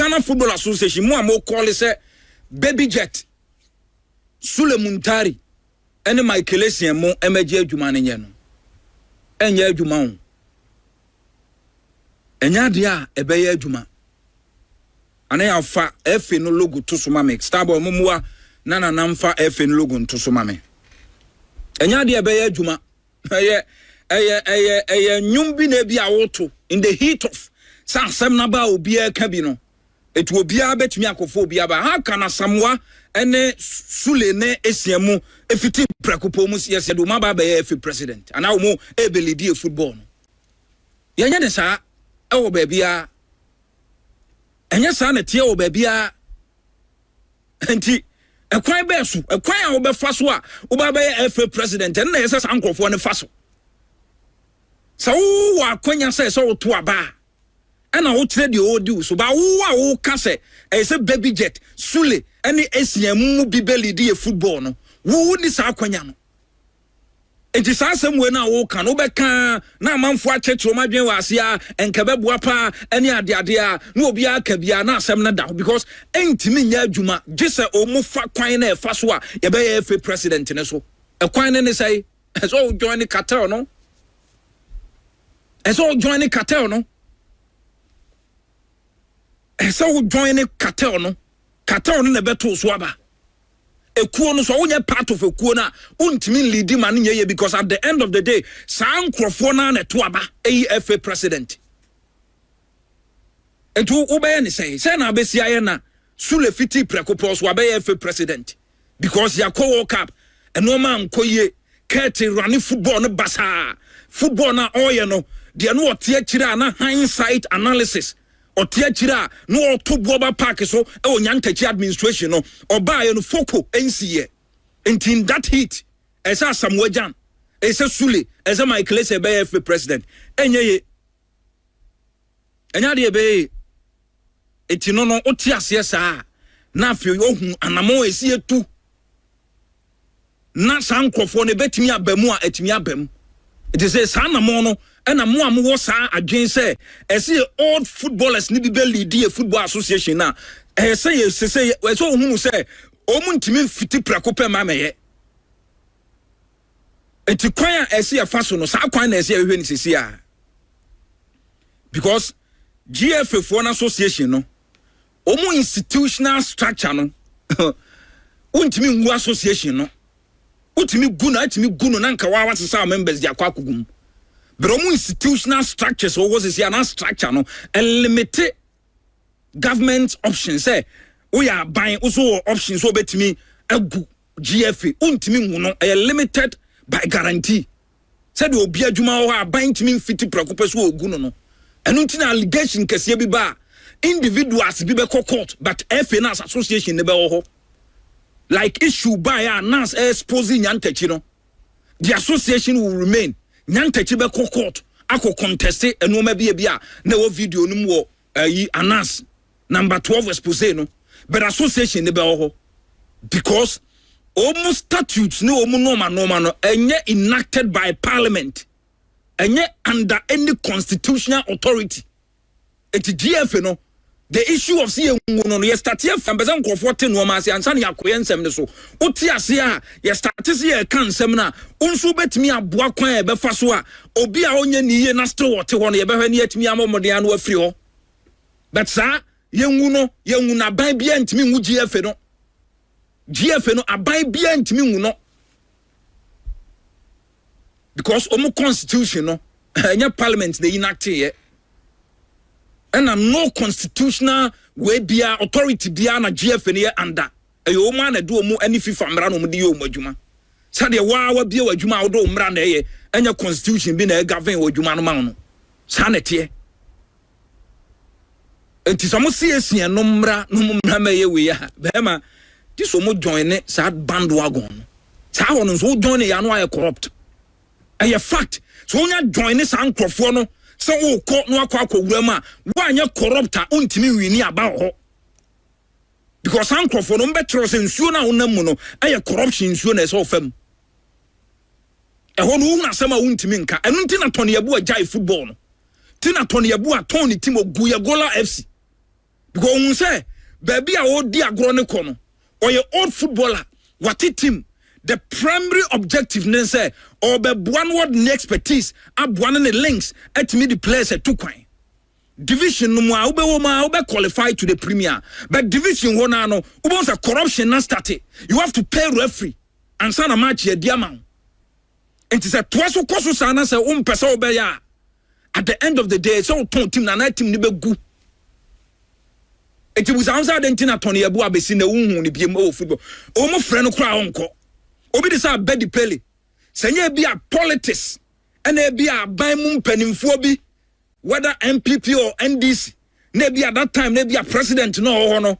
Ghana Football Association mo amo call say baby jet Muntari ene Michael Essien mo emeje adwuma ne nye no enye adwuma ho enya de a ebeye adwuma ana ya fa efe no logo to so mame starboy mumua na namfa efe no logo to so mame enya de ebeye adwuma eye nyumbi na bi awoto in the heat of sansem na ba obi aka bi no etu obi a betumi akofo obi aba ha kana samwa ene Sule ne Essien mu efiti prekopo mu yes do ma ba be efe president ana wo mu ebelidi football no yenye de sa ewo ba bia enye sa na tie wo ba bia enti ekwan be so ekwan a wo be fa so a wo ba be efe president en na yesa sankofo ne fa so sa wo akonya se so wo to aba ana wo tire de o do so ba wo a wo ka se e se baby jet Sule ene Essien mu bibeli di football no wo ni sa akonya no enti sa asem we na wo ka no be ka na amanfo achechiro madwen wa ase a enkabebua pa ene ade a na obi aka bia na asem na da because entimi nya adwuma gise o mu fa kwan na e fa so a ye be ye fa president ne so e kwan ne say so join the cartel no so join the cartel no so join the cartel no na beto so aba ekuo no so wonye part of ekuo na untimi lead man nye because at the end of the day san krofo na to aba AFA president etu ubeye ni say na besia ye na Sule fiti prekopo so aba AFA president because ya ko world cup eno ma nkoye kete running football no basa football na oye no de no ote akira na hindsight analysis ote akira no to boba park so e onyantachi administration no oba ye no foko NCA in that heat esa Samuel Gyan esa Sule esa Michael Essien be FA president enye de be etino no ote ase saa na afi ohun anamo esi etu na sankofo ne betimi abamu a etimi abam it is say sanamo no ena mo amwo sa adwen say ese old footballers ni bi be lead football association na say say so ohun say omu ntimi fiti prakope ma meye enti kwan a ese afa so no sa kwan na ese ehwe ni sisi a because GFA for an association no omu institutional structure no untimi ngu association no utimi gunu na nka wa wasesa members dia kwakugum but omu institutional structures or was is an structure no limited government options say we are buying also options so betimi agu GFA untimi ngu no limited by guarantee said obi adwuma wo aban timi fiti prekope so ogu no enu ntina allegation kese bi ba individuals bi be court but FA na association ne be wo ho like issue by announce exposing nyantachi no the association will remain nyantachi be court ako contest enoma bia na wo video no mo announce number 12 expose no but association ne be ho because almost statutes no normal no enye enacted by parliament enye under any constitutional authority it GFA no the issue of see no ye start here from bezan comfort no ma se ansa na yakoyensem ne so oti ase a ye start se ye kan nsem na unsu betimi aboa kwan e be fa so a obi a onye ni ye na still wote ho no ye be hwa ni atimi amomode anu afri ho but sa ye nwu na ban bia ntimi nwu GFA no aban bia ntimi nwu no because omu constitution no enya parliament they enact here and no constitutional way bia authority bia na GFA ne under ayo ma na do mu ani FIFA mra no mu de yo mu adwuma sade wa bia wadwuma wo do mra na ye enya constitution bi na govern wadwuma no ma no sa na tie enti so mo sie Essien no mra ma ye we ya be ma ti so mo join ne sa bandwagon sa ho no so join ya no ay corrupt ay fact so onya join ne sa nkrofo no so wo ko no akwa ma wo anya corrupter untimi wini aba ho because ankrofo no mbetro se nsuo na wonam mu no aye corruption nsuo na so fam e ho no na sama untimi nka enu nti na tone yabu agya football no ti na tone yabu aton ni team ogu ya Gola FC because when say baby a odi agro ne kono or your old footballer what team the primary objective ne say or be one word expertise abwan ne links at me the players at two kwan division no ma ube qualify to the premier but division one no ube corruption na start you have to pay referee and sana match ye diamond and it's a twaso koso sana say pesa ube ya at the end of the day so ton team na night team ni be gu it was answer den tina Tony Abu abesi na unhu ni biem o football o mo frɛ no kra onko obi de say bedi pele senya bi a politics ena bi a ban mu mpanimfo bi whether MPP or NDC maybe at that time maybe a president no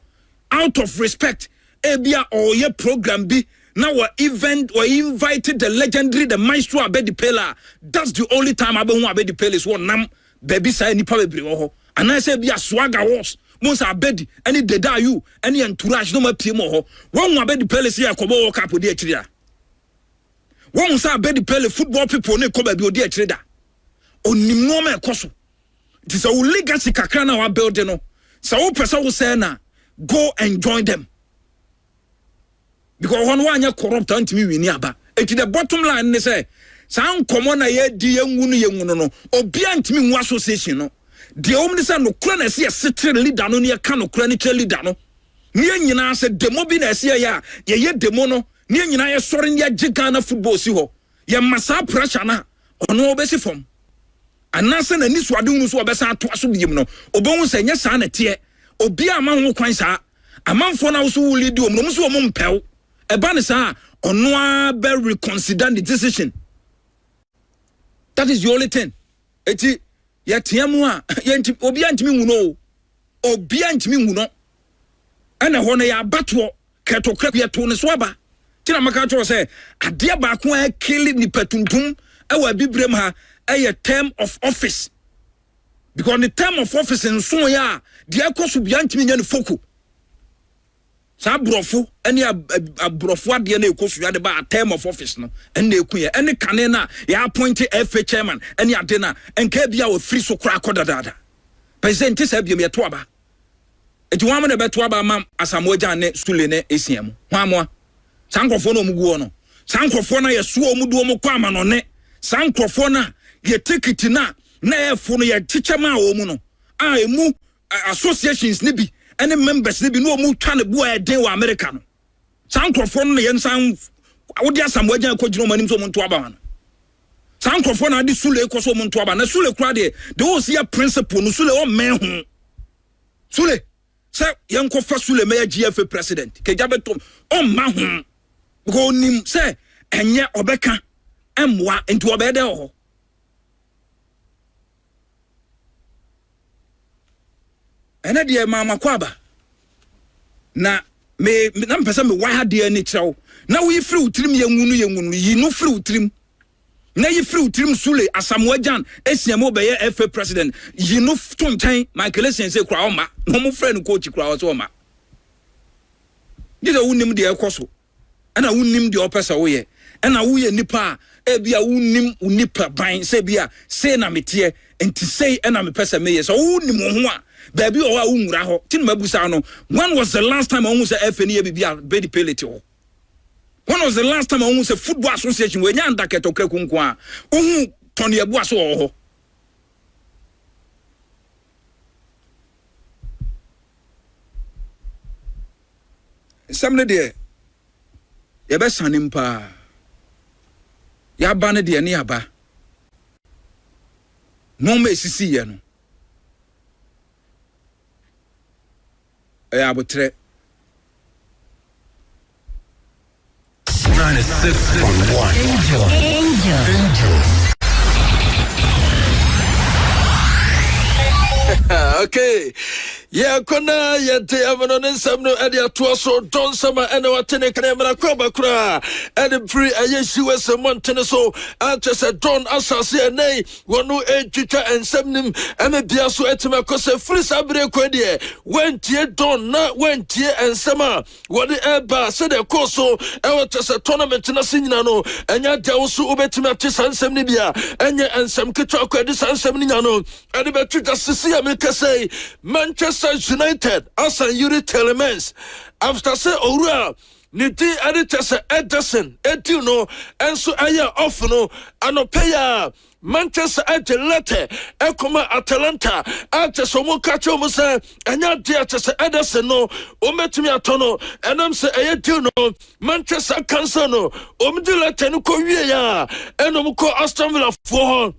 out of respect maybe or your program be now our event or invited the legendary the maestro Abedi Pela. That's the only time Abedi Pela is one nam baby say ni probably and I say be a swagger was most Abedi any deda you any entourage no more pmo one Abedi Pela say akobo cap odi akira one say Abedi Pela football people ne ko ba bi odi akira da onim no ma ekoso. It is a legacy kakana wa building no. So who person will say na go and join them. Because one corrupt anti me wini aba. And to the bottom line they say, "San common na ye di yenwunu no. Obi antimi nwa association no. The only say no kura na see a city leader no ne ka no kura ne leader no. Ne nyina say demo bi na see ya ye demo no. Ne nyina ye sori ne Ghana football si ho. Ye masa pressure na ono obesi form. Anase na ni swade unu so obesa ato aso biem no obon se nya sa na tie obi ama ho kwan sa amanfo na so wuli di omno so omom pew eba ne sa ono a be reconsider the decision. That is the only thing. Eti ya tiamu a yenti obi antimi hu no obi antimi hu no ana ho na ya bato keto kra to ne so aba tina maka to say ade ba ko a kill ni patuntum e wa bibrem ha a term of office because the term of office in so ya the ekosu biantimi nya ne foku sa brofo ene abrofo ade na ekosu ya de ba term of office no ene ekuye ene kane na ya appoint FA chairman ene ade na enka bia wo free so kra kodadada president say bia me to aba eti wa mo na beto aba mam asamoja ne sule ne Essien mu hwamoa sankrofo no mugu no sankrofo na yeso omudu omu kwa ma no ne sankrofo na ye ticket na efo no ye chichema o mu no a emu associations ne bi ene members ne bi no mu twa ne bo a den wa America no sankrofo no ye nsan wodi asamoja akogino manim so mu nto aba no sankrofo na ade sule ekoso mu nto aba na sule kura de o see principle no sule o men ho sule se yenko fa sule me GFA president ke jabetom o ma ho because nim se enye obeka emwa enti obede ho ene de mama kwaba na me na mpesa me wa ha de ni kyerɛw na wo yifri utrim yenwunu yi no fri utrim na yifri utrim sule asamoajan Essien mo be ye FA president yi no tontan Michael Essien se kura o ma no mo frɛ no coach kura o so ma de wunim de ekoso ana wunim de opesa wo ye ana wo ye nipa e bia wunim unipa ban se bia se na metie enti sei ana me pesa me ye so wunim ho a baby o wa unwura ho tin mabusa no when was the last time on say FNE bia bedi pellet ho when was the last time on say football association we nya ndaketo krakunku a ohu Tony Abu aso ho samne de ye be sanim pa ya ba ne de ne aba no me sisi ye no abotre 96.1 Angel. Okay. Yeah, kona yente amano samno ade ato so don sama ene watene kana mara kwa kura ade free ayeshi wese montene so anche se don asase enei wonu etwitwa ensamnim eme bia so etima kose free sabre kwadie wentie don na wentie ensama wode eba se de koso ewote se tournament na sinyina no enya dewo so obetima te sansam ni bia enye ensam ketwa kwadi sansam ni nya no ade betwitwa sisi America say Manchester Manchester United as a Yuri Telemans after say Ora Niti Aditasa Edison Etino and so Aya Offno Anopeya Manchester at the letter Ekoma Atalanta at the Somokacho Musa and ya dear Edison no Ometimi Atono and I'm say Ayatino Manchester Cansano Omdula Tenuko and Omuko Aston Villa for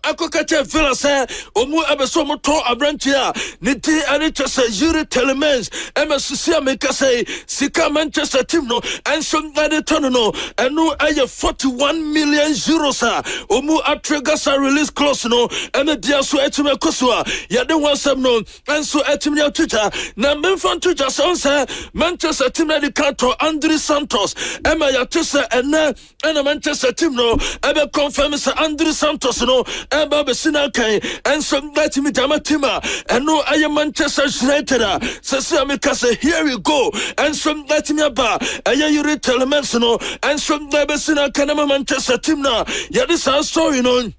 Akokate Villa say Omu Abesomo to Abrantia Niti Aditasa Yuri Telemans MSC make say Sika Manchester team no and some tono and no aya 41 million euros Omu Atregasa release clause no and the Diaso Etime Kosua Yade one some no and so Etimia Twitter na Memfan Twitter say Manchester team na canto Andre Santos Emma Yatisa and a Manchester team no ebe confirm say Andre Santos no Eba Besina Kai and some that me Damatima and no I am Manchester United Sasia Mikasa here we go and some that me ba aya Yuri Telemans no and some that Besina Kanama Manchester team na yeah this our story no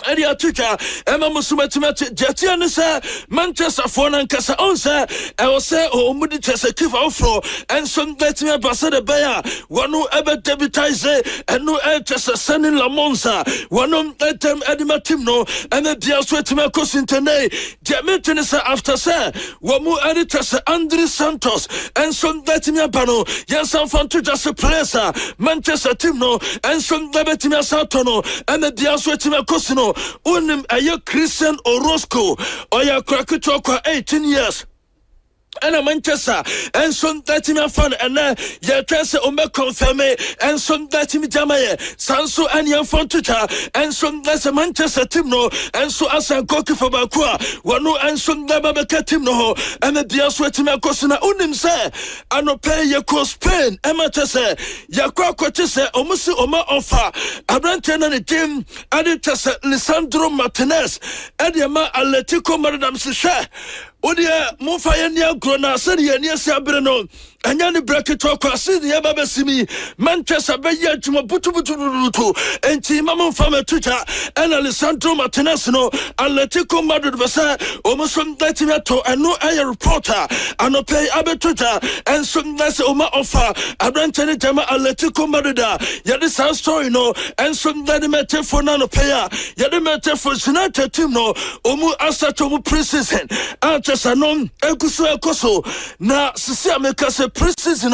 Edi atuka Emma Musumatimati Jatian say Manchester for Nankasa on say I will say oh mudi chese kifa ofro and some that me basa de baya wanu ebe debitize and no chese sending la monza wanu etem edima team no and the dia sweat me kosintene Jametene say after say wamu edi chese Andre Santos and some that me bano yansan fanto just place Manchester team no and some that me satono and the dia sweat me kosino unim ayo Christian Orozco oya krakuto kwa 18 years and a Manchester and some that me fan and ya tese ombe confirm and some that me jamaye sanso and yan fontuta and some that's a Manchester team no and so as a goalkeeper bakwa wano and some that babeka team no and the dia sweat me akosina unim say anope ye ko Spain ematese ya kwa kwatese omusi oma offer abrante na ne team aditese Lisandro Martinez ediama Atletico Madrid se Odia Mufaya Nia Grona said Yania Sabrino and Yanni Bracket talk City Babasimi Manchester Baya Jumabutu and Timamon Fama Twitter and Alessandro Martinezno Atletico Madrid Vasa almost from Latinato and no air reporter and no pay Abetuta and some that's Oma offer Abrantani Jama Atletico Madrid Yadis our story no and some that matter for nano payer Yadimate for United team no Omu Asatomu preseason Anon Ekusu Ekoso na Sisi America se preseason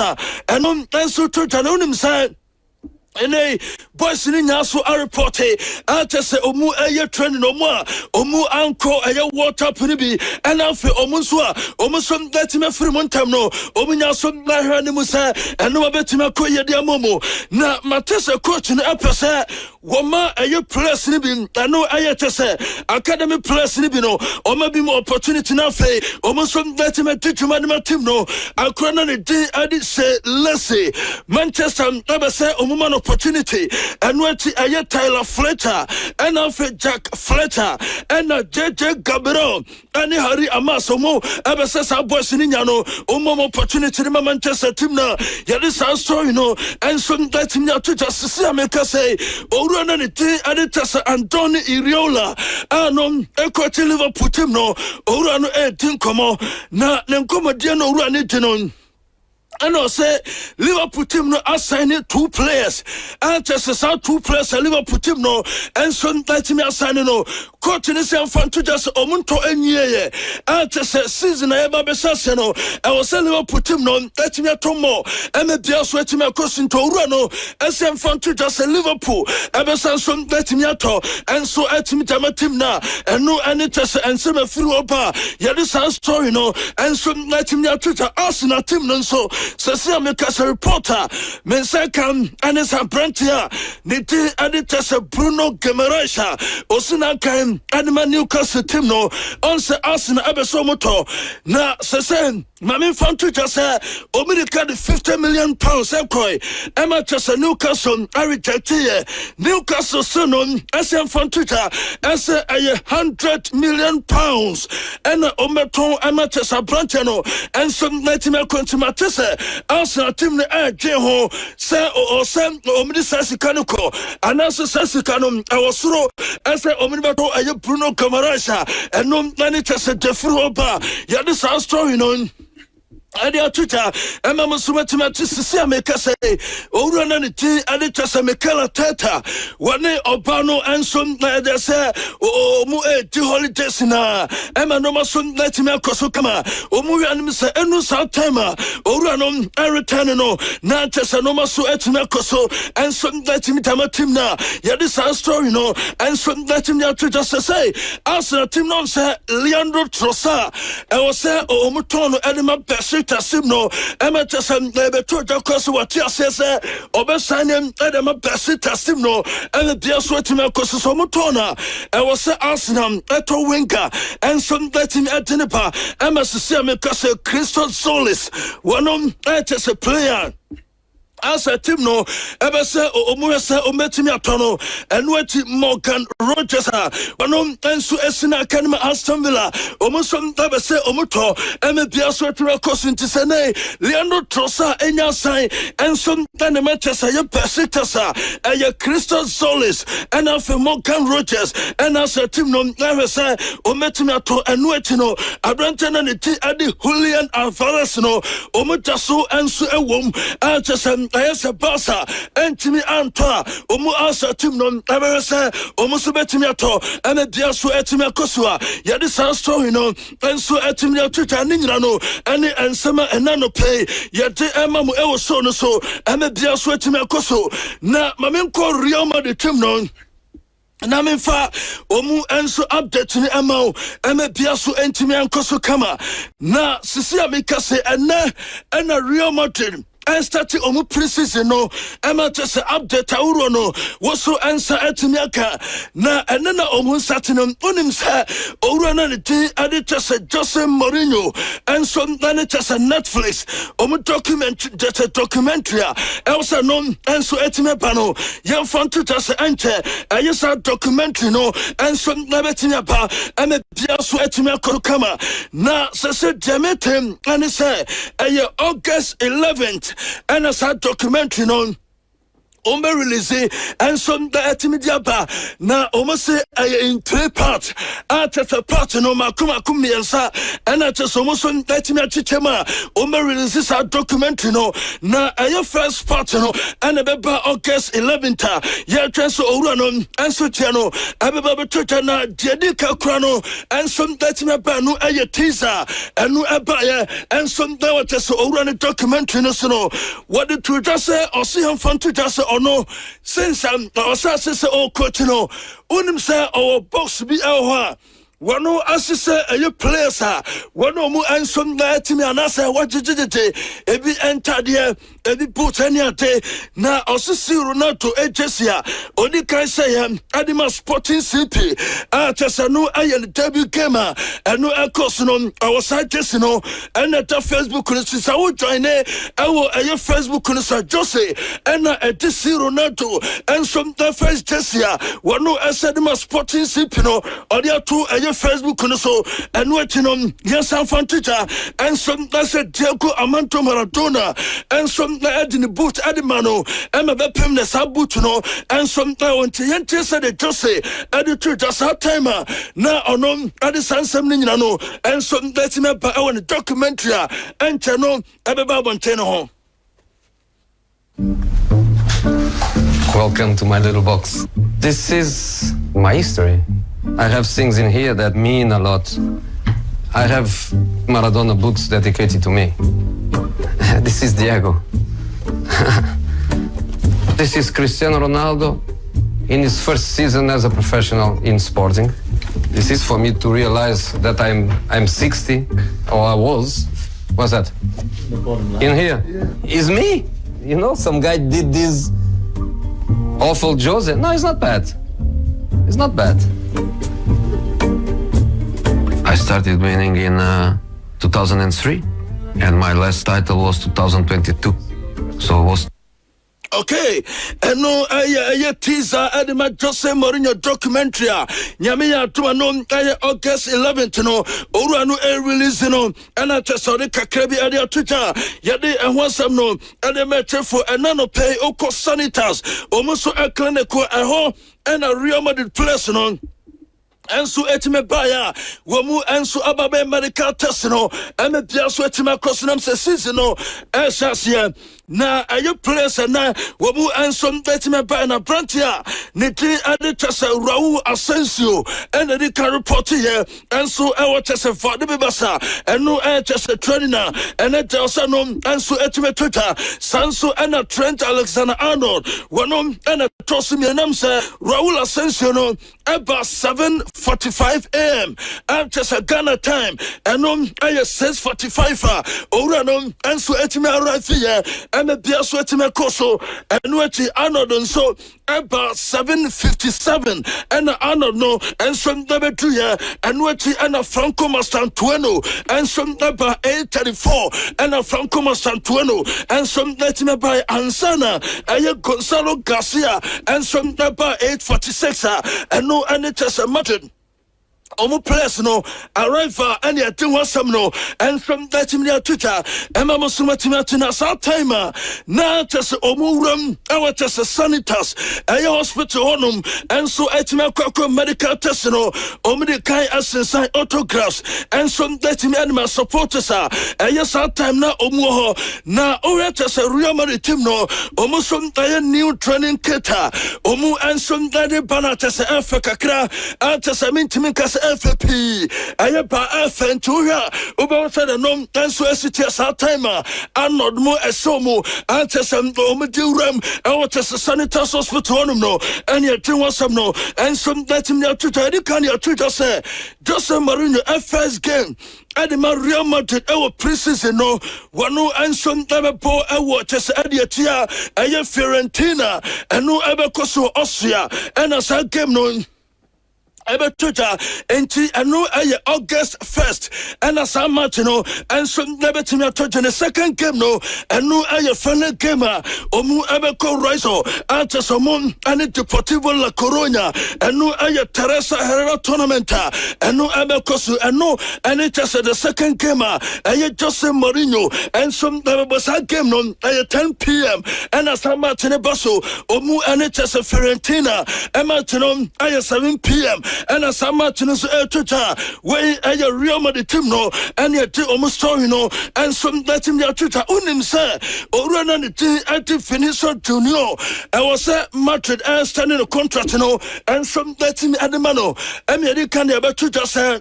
and so to Janonim side Ene boys ni nyaso a report atese omu eye training omu anko eye water punibi and afi omu so a omu so betima free montam no omu nyaso na hwa ni musa eno betima koye dia momo na matese coach ni apese woma eye place ni bi eno eye tese academy place ni bi no omu bi mo opportunity na fe omu so betima tituma ni team no akrona ni di adi say let's say Manchester abese omu opportunity and what a Tyler Fletcher and Alfred Jack Fletcher and JJ Gabriel and Harry Amasomo Abasasa boys in Yano opportunity in Manchester team now this our story no and some that in to just see America say run and Aditasa Antoni Iriola and Equity Liverpool team no run Tinkomo na Nenkomo Diano run it on. And I say Liverpool team no assigning 2 players. And just as 2 players Liverpool team no and some that me assigning no coach in the fan to just omunto enye. And just season I ever be no I was say Liverpool team no that me atomo and the deal sweat me cost into no SM fan to just Liverpool ever some that me ato and so at me team na and no any just and some through over yeah this story no and some that me to Arsenal team no so Sasia Mikasa reporter, Mensakam, and it's a Brantia, Niti Aditasa Bruno Gemerasha, Osinakan, and Newcastle team no, on the Arsenal Abesomoto. Na Sasen, Mammy Fantuja say, Omirica £50 million, Emma Chasa Newcastle, I rejected Newcastle Sonon, Essien Fantuja, as £100 million, and Ometon Emma Chasa Brantiano, and some Latima Contimatese. Arsenal team ne ho say o sem omni sasika no ko anaso sasika no awosoro ese omni bato aye Bruno Camarasa enom nani chese defro ba ya this story no ade atuta ema musumati sisi ameka say owura na ne ti ade chese mekala tata wane obano enso na de say o mu di holidays na ema no maso na ti me akoso kama o mu wi anim say enu sa time owura no return no na chese no maso etime akoso enso na ti mitama team na ya this story no enso na ti me atuta say Arsenal team no say Leandro Trossard e was say o mu tono edema best tasim no ema tasam beto jakos what ya say obesanem edema best tasim no ema bia so etima koso so mutona e was say Arsenal eto winga and some letting etinipa ema sisi me kase Christos Solis one as a player as a team no ever say omuresa ometimi atono enweti Morgan Rogers onom ensu esina kanima Aston Villa omusom ever say omuto emebia so tira kosinti sene Leandro Trossard enya sign ensom tane Manchester ye persitasa eye Christos Solis and afa Morgan Rogers and as a team no ever say ometimi ato enweti no abrante na ne ti ade Julian Alvarez no omutaso ensu ewom achesem ayese basa entimi antoa omu asa team no eberese omu so betimi ato eme bia so etimi akosua ye de san story no enso etimi atwita ni nyina no ene ensema enano pay ye de ema mu ewo so no so eme bia so etimi akoso na mamenko Real Madrid team no na memfa omu enso update ni amao eme bia so entimi ankoso kama na sisi amikase ena Real Madrid and starting omu preseason no ema just update awuro no woso answer etimiaka na enena omu starting onim sa owura na ne tin ade just Jose Mourinho and some na just Netflix omu documentary elsa no enso etimeba no yem fanto just enter ayesa documentary no enso na betimiaba ema bia so etimiaka kama na se demetem and say August 11th and as a documentary no release and some that media ba na almost in 3 parts at a part no makuma kumiensa and at almost that me chichema release a documentary no na a first part no and a beba August 11th ya transfer no and so channel abeba twitter na dedika krano and some that me ba no a teaser and no aba and some that was so documentary no so what the to just say or see him fun to just no since I'm say oh coach no unim say our box be elwa wano asise aye players wano mu ansom na timi anasa wajijijite ebi enter there ebi put any ate na osisi Ronaldo ejesia oni kan say adima Sporting CP chesanu aye debut game anu ekos no awasa jesi no and at Facebook no sisa wo join ewo aye Facebook no sa Jose and edisi Ronaldo ensom the first jesia wano asadima Sporting CP no odi atu aye Facebook no so and wetinum yes fantaja and some that said Diego Armando Maradona and some that in the boot adimano and my bepem na sabutu no and some that want to yente said Jose editor just that time na onom adisan semni nyina no and some that me ba on documentary and chano ebeba bonteno ho. Welcome to my little box. This is my history. I have things in here that mean a lot. I have Maradona books dedicated to me. This is Diego. This is Cristiano Ronaldo in his first season as a professional in Sporting. This is for me to realize that I'm 60, or I was. What's that? The bottom line. In here? Yeah. Is me? You know, some guy did this awful Jose. No, it's not bad. It's not bad. I started winning in 2003, and my last title was 2022. So it was Okay, and no, I teaser Edema Jose Mourinho documentary. Nyamia to no, August 11th, no, Urano air release, no, and I just saw the Kakrebi area Twitter. Yade and once I'm no, and the matter for a nano pay Oko Sanitas, almost a clinical at home, and a Real Madrid place, no. Enso etime baya wamu enso ababe medical test no eme bia so etime crossnam se season no ehyasia na aye place na wamu enso etime baya na brantia ne ti ade tese Raul Asensio ene di can report here enso e wo tese for de bebasa eno tese trainer ene tese no enso etime Twitter sanso ena Trent Alexander-Arnold wonom ene tosimi enam se Raul Asensio no about 7:45 a.m. and just a Ghana time and I 6:45 Oranom and so etime arrive here and the beer so etime koso and what Arnold so about 7:57 and Arnold no and some double 2 here and what and Franco Mastantueno and some about 8:34 and Franco Mastantueno and some etime by Ansana and Gonzalo Garcia and some about 8:46 and no and it just a matter Omo place no arrival and ya tin wasam no and from that in your Twitter Emma Musumati sa time na just omo ram our just sanitas a hospital honum and so etima kwakwa medical test no omo de kai assign autographs and some that in animal supporters a yes time na omo ho na ora just a Real Madrid team no omo some new training kit omo and some that banner just Africa kra just mintimika FP ayeba FN to here over said no so city at time Arnold mo esomo antesam do ram and just sanitary hospital no and yet was some no and some that in your Twitter you can your Twitter say Jose Mourinho first game at the Real Madrid our preseason no one no and some time po just Adiatia aye Fiorentina and no ever koso Austria and as a game no Ebe Twitter enti anu August 1st and as a match no and some never to me the second game no anu final game omu ebe ko Royso ante somon and Deportivo La Coruña anu Teresa Herrera tournament anu ebe kosu anu and it just the second game Jose Mourinho and some never was a game no 10 p.m. and as a match in a basso omu and it just Fiorentina and match no 7 p.m. and as a match in Twitter where a Real Madrid team no and yet almost story no and some that in their Twitter unim say or run on the team at the finisher junior I was a Madrid standing a contract no and some that in Adamano and yet can about Twitter say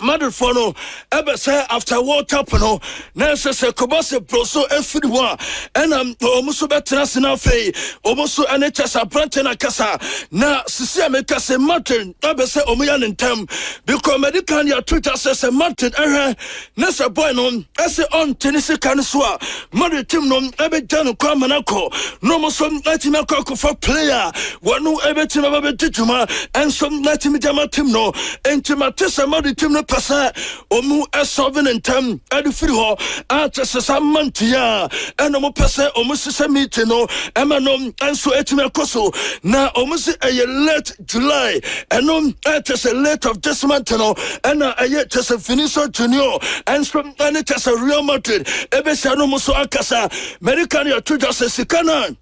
Madrid for no ever say after World Cup no nurse say Kobase Broso everyone and almost better na fei almost an HSA branch na kasa na sisi ameka say Martin ever say omuya ntem because medical ya Twitter says Martin nurse boy no say on tennis kan so Madrid team no ebe jan kwa manako no mo so let me call for player one no ebe team ebe tituma and some let me jama team no entimatesa Madrid team no pasa omu esolving in term edi free ho just some month ya and omu pasa omu sisa meeting no ema no enso etime koso na omu si late July and just a late of this month no and just a finisher junior and from then just a Real Madrid ebe se no muso akasa American ya to just sikana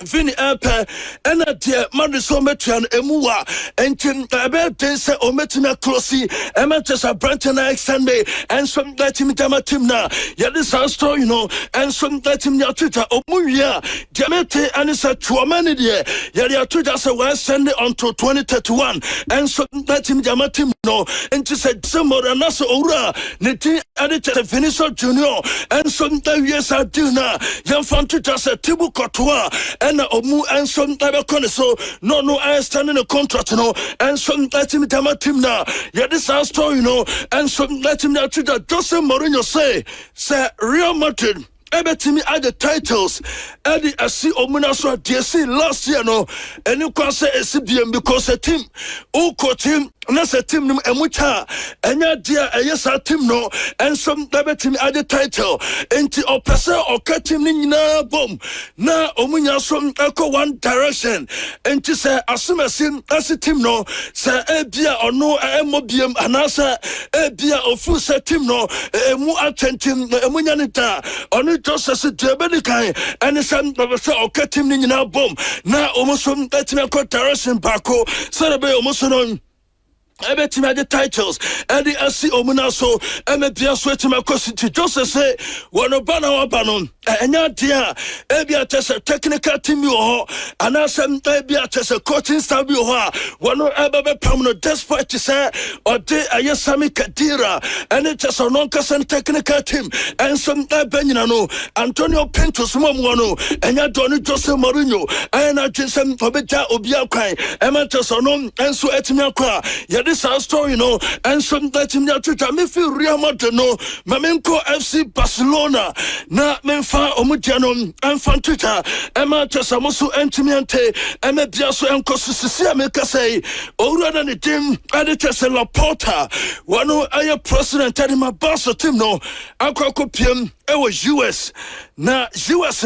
Vini Epe and at Madrid so metrian emuwa and about this ometina closely and just a branch and Sunday and some that him timna yet this our story you know and some that him your Twitter omuya Jamete and it's a chuamani dear yet your Twitter so West Sunday until 2031 and some that him jamatim no and just said some or another ora neti editor a finisher junior and some that yes I do na young fan Twitter said Tibu Kotua and omu and some type of so no I stand in a contract no and some let him team na yeah this our story you know and some let him to the Jose Mourinho say Real Madrid ebe timi add the titles edi asi omuna so DSC last year no and you can say SBM because a team who coach him na se team no emucha enya dia eyesa team no enso dabetimi ade title enti opese okatim ni nyina bom na omunya so eko one direction enti se asomasim ase team no se ebia ono emobiem anasa ebia ofu se team no emu attentim emunya ne ta ono just se debedi kan ene sam opese okatim ni nyina bom na omuso etimi eko direction bako se be omuso no ebetimi the titles and the asi omuna so emebia so etima kwasiti just say wono bana wabano enya dia ebia tese technical team yo ho anasem ebia tese coaching staff yo ho wono ebebe pamno despite say ode ayesami kadira and it is non kasen technical team and some ebenyina no Antonio Pintos mono enya Doni Jose Mourinho ena jinsem obeja obia kwan emanteso no enso etimi akwa this our story, and some that in the me feel Real Madrid, Mamenko FC Barcelona, na Menfa Omudiano, and Fantita, Emma Tesamosu Entimiante, Emma Biaso and Cosisia Mekase, older than the team, Editor La Porta, one who I president at my boss of team, Aquacopium, it was US, na US,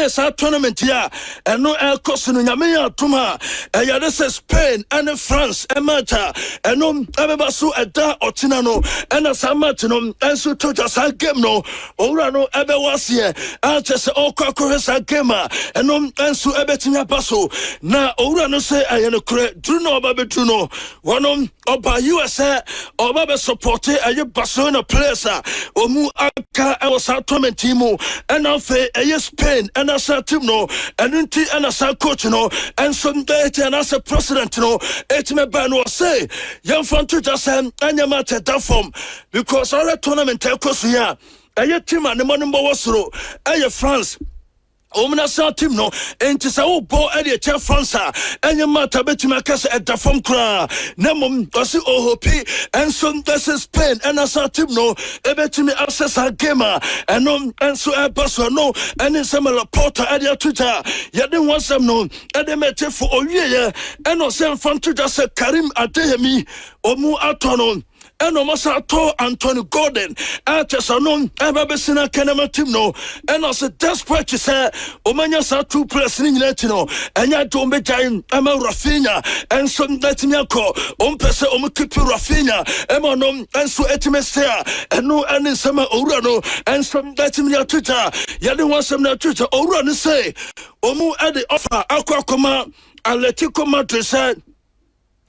sa tournament ya eno cost no nyame atoma yade Spain and France matcha eno abeba so eda otina no ena sa match no enso toja sa game no owura no ebe wase se okwa sa game eno enso ebetinya paso na owura no se ayene kure dru no obabetu no wono oba USA oba be support aye Barcelona players omu aka e was tournament team ena fe aye Spain and as a team no and and as a coach no and some data and as a president no it me ban was say young fan to just and your matter that form because all the tournament take us here a team and the money was through a France Omna sa team no enti sa wo bo e de che France enye mata betima kase e da fom kra na mom osi ohopi enso ndese Spain and sa team no e betimi access a game enom enso e paso no eni similar porter e de tuta ye den wasam no e de mete fo owie ye eno se mfan tuta se Karim Adeyemi omu atono eno masa to Anthony Gordon atesanon ebabesina kenema team no eno se desperate say omanya sa two players ni nyina ti no enya to ombejan ama Rafinha enso datimi akọ ompese omkeep Rafinha emonom enso etimesea eno eni sama owura no enso datimi atuta yade wansam na atuta owura no say omu ede offer akwa Atletico Madrid say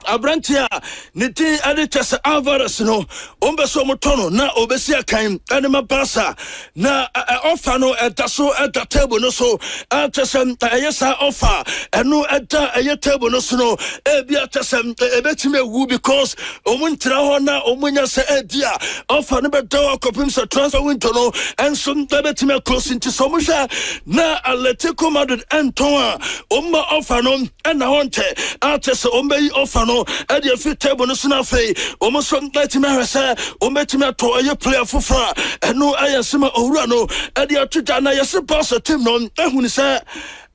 Abrantia niti aditese Alvarez no ombeso motono na obesia kan anima basa na offer no etaso eta table no so atesem ayesa offer eno eta aye table no so no ebia tesem ebetime wu because omuntra ho na omunya se ebia offer no bedo akopim se transfer window no enso ebetime close into somusha na Atletico Madrid enton omma offer no na honte atese ombeyi offer no e dey fit table no suna fei omoso letime hwese ometime to aye player fofra eno ayesema owura no e dey atuja na yesi boss team no ehuni se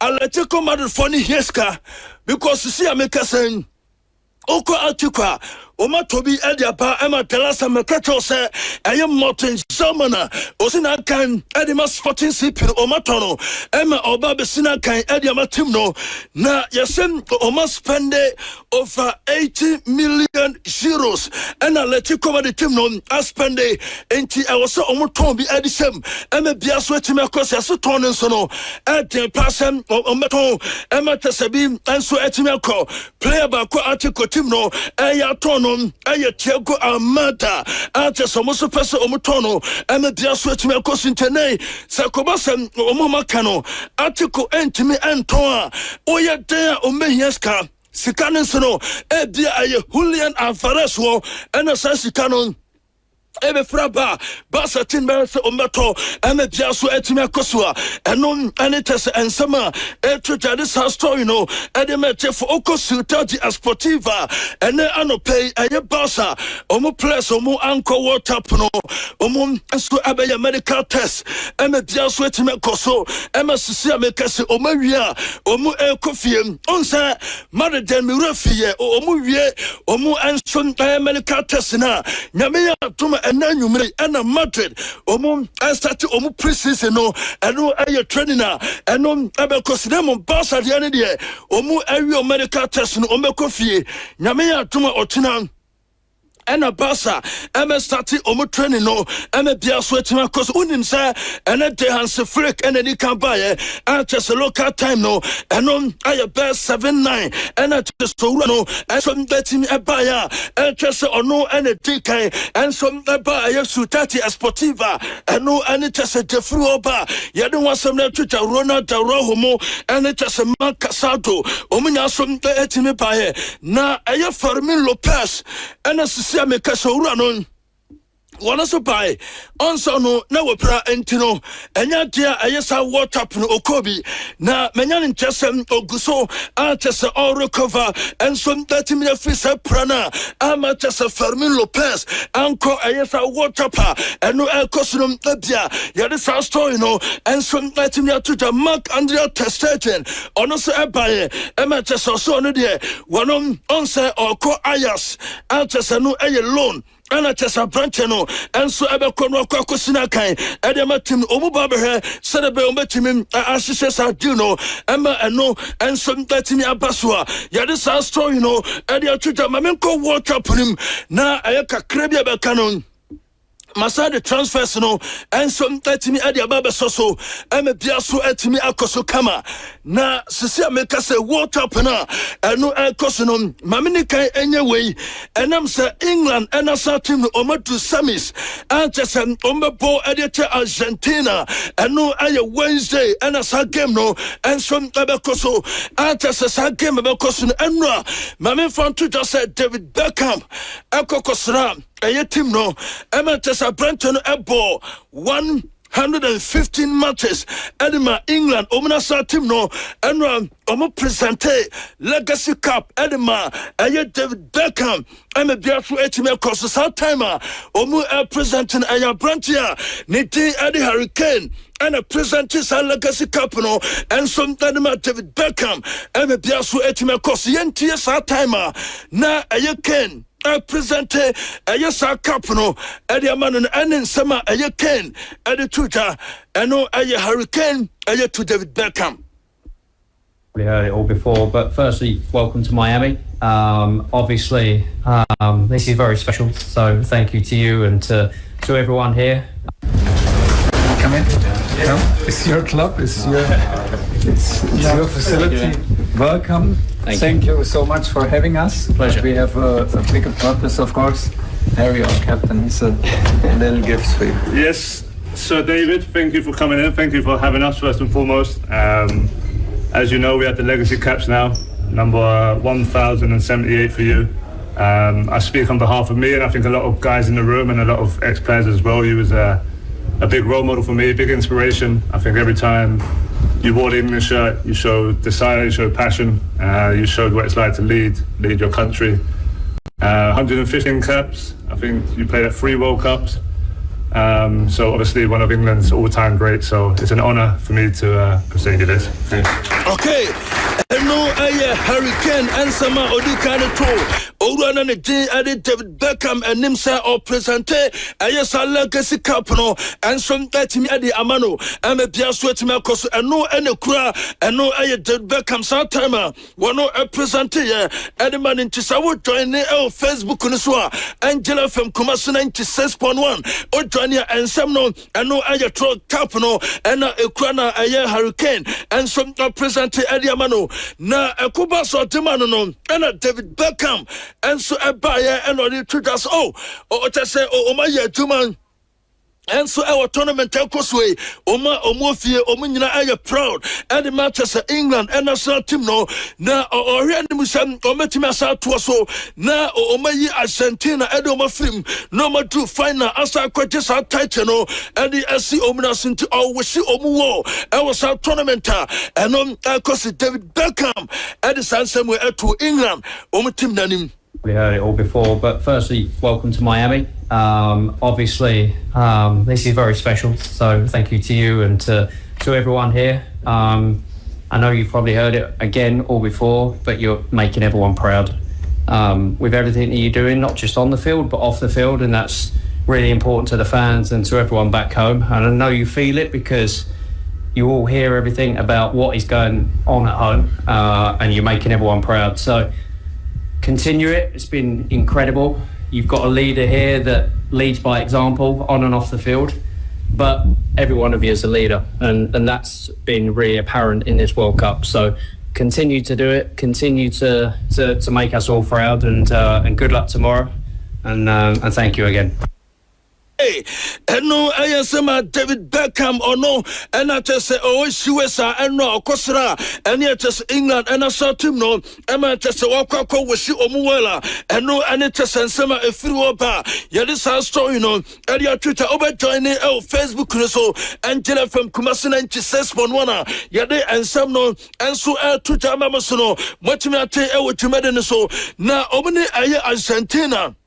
Atletico Madrid for ni heska because see ameka sen oko atikwa Oma tobi ediapa ema telasa mekacho se aye mountain zamana osina kan edima sporting cp oma tono ema oba besina kan ediama team no na yesem oma spende over 80 million euros and Atletico Madrid team no spende enti e was omo ton bi edisem ema bia so etime akose aso ton nso no eden pasem ometon ema tesabi enso etime akọ player ba ko Atletico team no eya ton aye Thiago Almada ate somoso pese omutono eme dia so etime akosintene sakobasem omomaka no Atletico entimi enton a oye den omehieska sikanen so no e dia aye Julian Alvarez wo ena sa sikanon ebe fraba basa tinba se ombeto eme biaso etimi akosua eno ane tese ensema etwa this story no ede meche for okosu tadi sportiva ene anopay eye basa omo place omo anko water no omo so abeye medical test eme biaso etimi akoso eme sisi amekase omo wia omo ekofie onse mother den mi refie omo wie omo enso medical test na nyame ya tuma enanyumre ena Madrid omo start omo preseason no eno aye training na eno abekosine mo basa de ne de omo awie medical test no omo kofie nyame ya tuma otina ena basa eme start omo training no eme bia so etima cause unim say ene de Hans Flick ene ni kan baye just local time no eno aye best 79 ena just so no enso mbetim ebaya just ono ene dikai enso mbeba aye sutati sportiva eno ene just defru oba ye de wasam na twita Ronald Rohomo ene just Makasado omunya so mbetimi baye na aye Fermin Lopez ene make us so run one so by on so no wopra entino enya dia ayesa water no okobi na menyan nchesem oguso atese all recover and some 30 minutes free prana ama tese Fermin Lopez anko ayesa water pa eno ekosunum abia yade sa story no and some 30 minutes to Mark Andrea Testegen ono so ebaye ema tese so no de wonom on say oko ayas atese no eye loan ana tesa branch no enso ebekọ no akosina kan edematim omuba behwe sedebe ometimim ahihye sa deal no ema eno enso mtatimi abasoa yade sa story no ede atwita mamenko water punim na ayeka krabia beka no masa the transfers no enso mtatimi ade ababa soso eme biaso atimi akoso kama na sisi ameka se water pena eno akoso no mamini kan enye wei enam se England ena sa team no omadu semis antese ombebo edete Argentina eno aye Wednesday ena sa game no enso mtabekoso antese sa game bekoso no enra mame fantu just said David Beckham akokosra aye team no emetesa Brenton ebo 115 matches edema England omunasa team no enra omo presente Legacy Cup edema aye David Beckham eme biafu etime koso sa time omo presenting aye Brentia niti Eddie Hurricane and a present is a Legacy Cup no and some David Beckham eme biafu etime koso yentie sa time na aye Ken presente ayesa cup no edi amano enen sama aye Ken edi tuta eno aye Hurricane aye to David Beckham. We heard it all before, but firstly, welcome to Miami. Obviously, this is very special, so thank you to you and to everyone here. Come in. Come. It's your club. It's your facility. Welcome. Thank you so much for having us. Pleasure. We have a bigger purpose, of course. Harry, our captain, has a little gift for you. Yes, Sir David, thank you for coming in. Thank you for having us, first and foremost. As you know, we have the Legacy Caps now, number 1078 for you. I speak on behalf of me, and I think a lot of guys in the room and a lot of ex-players as well. You was a big role model for me, big inspiration. I think every time you wore the England shirt, you showed desire, you showed passion, you showed what it's like to lead your country. 115 caps. I think you played at 3 World Cups. So obviously one of England's all-time greats. So it's an honour for me to present you this. Okay. No, Hurricane and Sama Odikane to Orana J. added David Beckham and Nimsa or Presente, Ayasa Legacy Cup no, and some me at the Amano, and a Pia Swetimacos, and no any cra, and no David Beckham Santimer, one no a Presente, and the man in Chisawo join the Facebook Kuniswa, Angela from Kumasu 96.1, or Jonia and Samno, and no Aya Troll Capano, and a Krana Aya Hurricane, and some Presente at the Amano. Na Kuba so demano no and David Beckham and so a buyer and on it to us just say oh my yeah and so our tournament way Oma Omofie Omunyina are proud and the Manchester England and national team no na or Musam Ometima so na Omayi Argentina Edoma film no more to final asa quaches our title no and the SC Omuna Sinti or Wishi Omuo I was our tournament and cause David Beckham at the San Samuel to England Omutim Nanim. We heard it all before, but firstly, welcome to Miami. Obviously, this is very special, so thank you to you and to everyone here. I know you've probably heard it again or before, but you're making everyone proud with everything that you're doing, not just on the field, but off the field, and that's really important to the fans and to everyone back home. And I know you feel it because you all hear everything about what is going on at home, and you're making everyone proud. So continue it. It's been incredible. You've got a leader here that leads by example on and off the field, but every one of you is a leader, and that's been really apparent in this World Cup. So continue to do it, continue to make us all proud, and good luck tomorrow, and thank you again. Hey, and no, I am David Beckham or no, and I just say, oh, USA and no, Kosra, and yet just England, and I saw him no, and I just walk with you Omuela, and no, and it just send some a few over. Yeah, this our story, you know, and your Twitter over joining Facebook, so Angela from Kumasi 96.1, yeah, they and some no, and so Twitter, Mama, so no, what you may tell what you made in so now, Omni, I Argentina.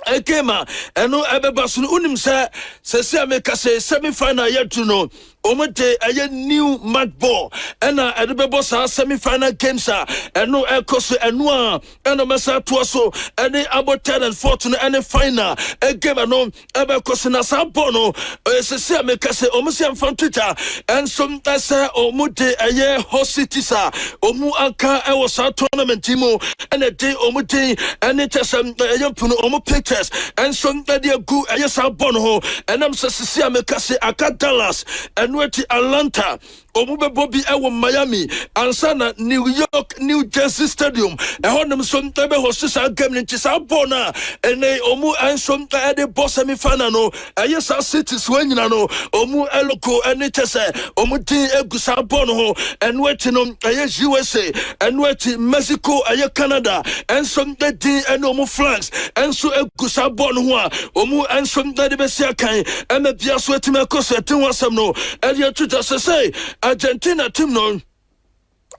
Ekema eno ebebasun unim se make say semi-final yet to know Omete a new mad ball and edebebo semi-final games and no ekos and one and a messa so and about 10 and 14 and a final a game and no ebekosina sabono se make say omusiam from Twitter and some say omude a host city sa omu anka e was a tournament timo and a day omude and it is omu pictures and some that they go a yes abono and I'm say make say aka Dallas and weti Atlanta Omube Bobby Ewo Miami Ansana New York New Jersey Stadium honum some tebe hosts a game in Chisabona and omu and some the boss semi-final no yes our cities when you know omu eloko and it is omu tin egusabono and weti no yes USA and weti Mexico Canada and some the din and omu flags and so egusabono omu and some the besia kan and the bias weti me koso tin wasam no and your Twitter say Argentina team no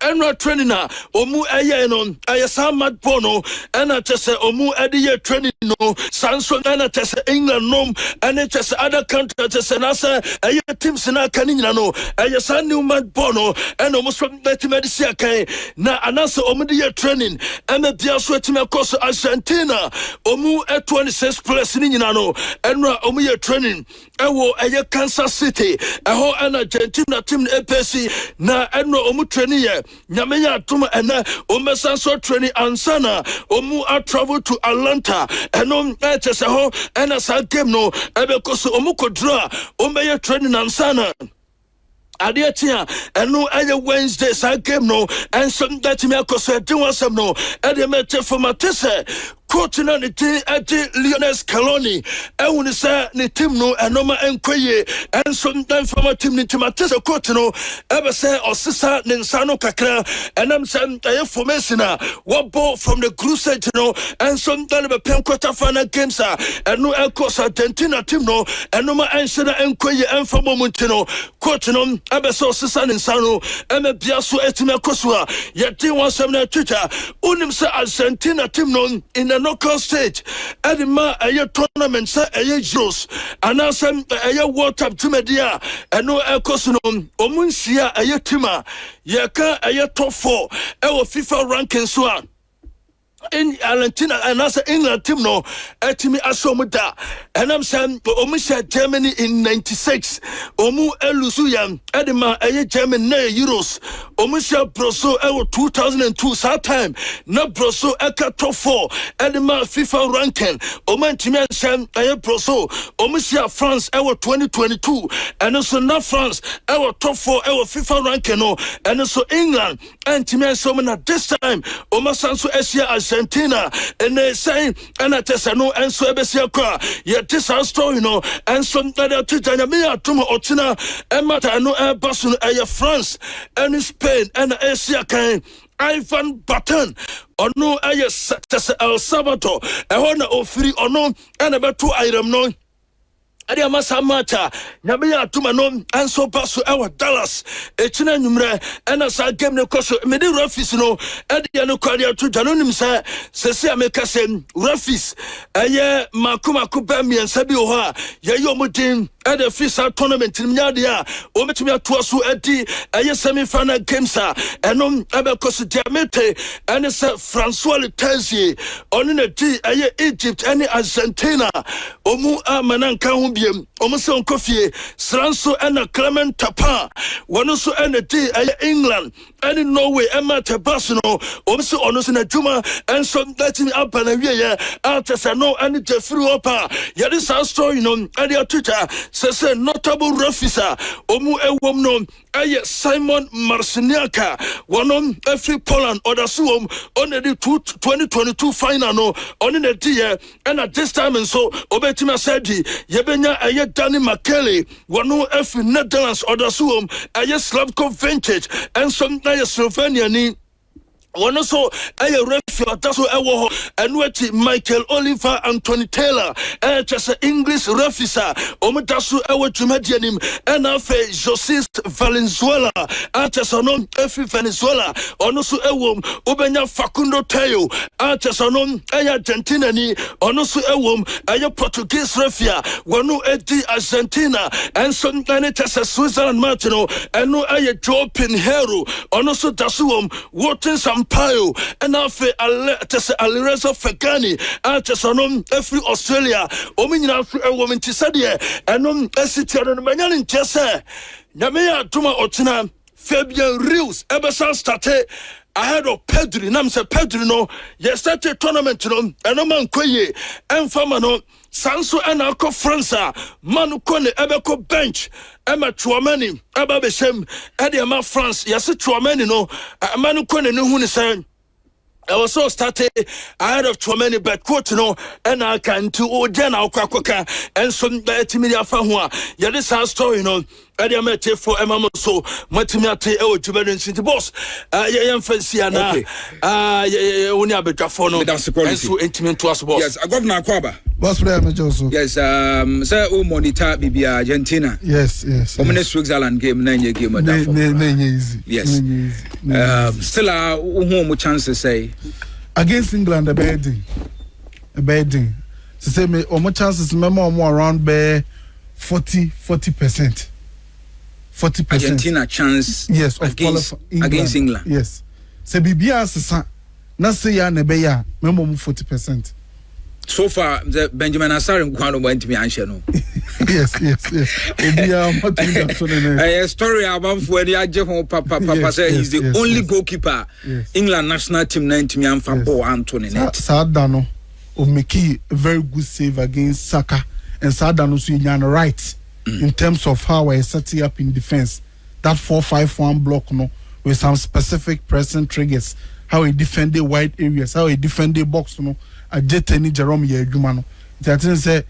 and not training omu no ayasa mad bono and I just say omu edi training no sanso and I just England no and it just other countries just and I say teams na kanina no ayasa new mad bono and almost from that medicine kai na anasa omu di training and the dia so team across Argentina omu 26 plus ni no and omu training ewo Kansas City eho and Argentina team APC na and omu training Nyamenya Tuma and Omesanso training Ansana Omu travel to Atlanta and HSO and as I came no because Omuko draw Omeya training Ansana Adiatia and no other Wednesday I came no and some that me akose do some no and the mete for Matisse coaching on the team at Lionel Scaloni and when say the team no and no enquire and sometimes from a team into Matisse coach no ever say or sister Ninsano Kakra and I'm saying information what ball from the crusade no and sometimes the pen quarter final games and no course Argentina team no and no answer enquire and from Montino coach no ever saw sister Ninsano and a biaso etime kosua yet one some Twitter unim say Argentina team no in knockout stage and ma a tournament say a Euros and now some a World Cup to media and no ekosino omunsia a tima yaka a top 4 our FIFA rankings one in Argentina and as England team no etimi asomuda and I'm saying omusha Germany in 96 omu elusu yam edema a Germany Euros omusia broso ewo 2002 that time na broso eka top 4 edema FIFA ranking omantimi ansem aye broso omusia France ewo 2022 and so na France ewo top 4 ewo FIFA ranking no and so England antimi ansem na this time omasanso Essien Argentina and they say and atesa no and so ebesia kwa ye this story no and so that tijanya me atuma otina emata no basu aye France and Spain and Asia kan Ivan Button ono aye El Salvador ehona ofiri ono and abeto iram no ade amasa macha nyabe ya atuma no anso baso ewa Dallas echina nwumre ena sa game ne koso me de refis no ade ya no kwade ato dano nim sa sese ameka sem refis eye makuma kuba miensa bi ho a ye yo modin ade fisa tournament nim nyade a o metumi ato so adi eye semi final games a eno ebe koso diamete ene se François Letenzier onu na di eye Egypt ene Argentina omu amananka ho almost on coffee, Sranso and a Clement Tapa, one also and a day England, and in Norway, Emma Tabasino, also honors in a Juma, and so letting me up and a year after Sano and Jeffrey Opa. Yet is our story known at your Twitter, says a notable refisa, Omu a woman, Simon Marciniaka, one on every Poland or the Suom on the 2022 final, no, on in a year, and at this time and so, Obetima Sadi, Yebenya. Aye Danny McKelly, one every Netherlands or the Zoom, aye Slavko Vintage, and some aye Slovenia ni. One also a refuge that's what and what Michael Oliver Anthony Taylor just English refisa omutasu ewo jumadianim and afa José Valenzuela just on every Venezuela onoso ewo obenya Facundo Teo just on Argentina ni onoso ewo aye Portuguese refia one edi Argentina and some just Switzerland Martino and no aye Joe Pinheiro onoso dasuum Wharton Sampaio and afe Alireza Fekani just on every Australia omina a woman tisadie and esiti on manyan tese nyame atuma otina Fabian Rios ebesa started ahead of Pedri nam se Pedri no ye started tournament no and man koye enfama no Sanso and Alco França, Manu Kone, Ebeko bench, Emma Chuamani, Abba Beshem, Ediama France, Yasa Chuamani, no, Manu Kone, no one is saying. I was so started ahead of too many bad quote, no, and I can to Ojana Kwaka and some Timidia Fahua. Yeah, this our story, no. Adiamete for Emma so Matimiate or Jubilee City Boss. Yeah, fancy and only a better phone. That's the quality. So intimate to us, boss. Yes, I Governor Kwaba. Boss, Joseph. Yes, sir, monitor BB Argentina. Yes. Switzerland game, 9 game. Easy. Yes. Still, home chances say against England, a bedding. To say me, more chances, more around by 40%. 40%. Argentina chance yes of against England. Yes. Se bibia sesa na se ya na be ya memo 40%. So far the Benjamin Asare nkwano went me answer no. Yes. Obia matu so na. A story about for the aje ho papa say he's the only goalkeeper England national team 90 me amfa ball Anthony net. Sadano o make a very good save against Saka and Sadano so you right. In terms of how I set it up in defense, that 4-5-1 block, no, with some specific pressing triggers, how he defended wide areas, how he defended box, no, I just any Jerome Yegumano. That is say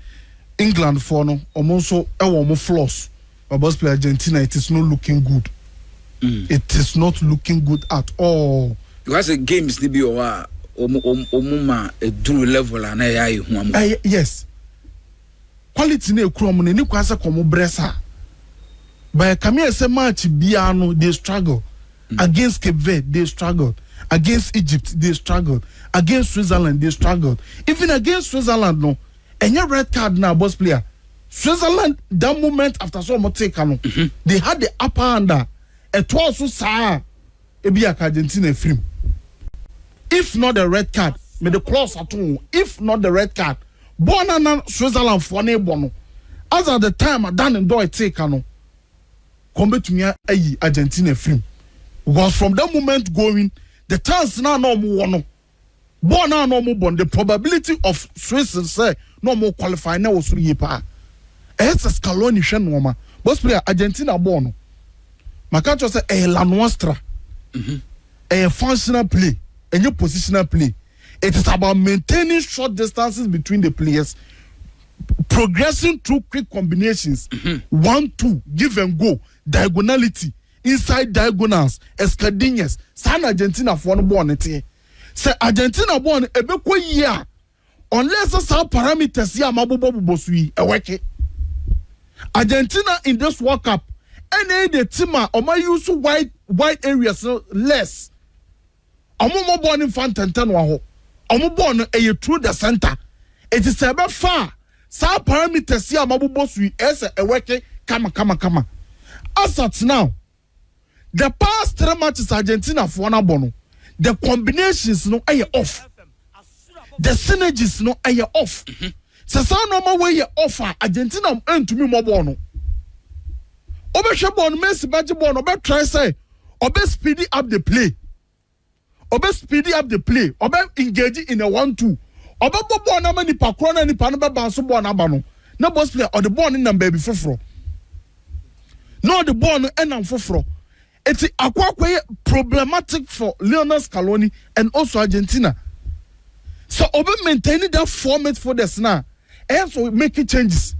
England for no, almost so more flaws. But boss play Argentina, it is not looking good. It is not looking good at all. Because the games they be omuma a true level and yes. Quality ne krom ne kwasa komo bresa by come here say match biano they struggle against Cape Verde they struggled against Egypt they struggled against Switzerland they struggled even against Switzerland no any red card now boss player Switzerland that moment after so much take they had the upper hand it was so sa e be Argentina film if not the red card me the clause at all if not the red card born and Switzerland for neighbor. As at the time I done and do I take no. Come to me Argentina film. Because from that moment going, the chance now no more born now no more born. The probability of Swiss say no more qualify now was 3 pa. It's a Scaloni shen woman. Boss player Argentina born. Makacho say a la nostra. A functional play, a new positional play. It is about maintaining short distances between the players, progressing through quick combinations, 1-2, give and go, diagonality, inside diagonals, escadinhas. San Argentina for one born it. Say Argentina born a beko year, unless some parameters here, Mabubo Bosui, a wake. Argentina in this World Cup, any the team or my use wide areas less. Omo born in Fantan waho. Omo born a through the center. It is about far. Some parameters here, Mabubo Sui, as a wake, kama. As at now, the past 3 matches Argentina for one abono, the combinations no are off. The synergies no are off. So some normal way offer Argentina and to me more bono. Obe shabon Messi Bajibon, obe try say, obe speedy up the play. Obe engaging in a 1-2. Obe bobo na mani pakrona ni panaba banso bo na bano. Na boss player or the ball in baby foforo. No the ball and foforo. It's quite problematic for Lionel Scaloni and also Argentina. So obe maintaining that format for the snare. And so making changes.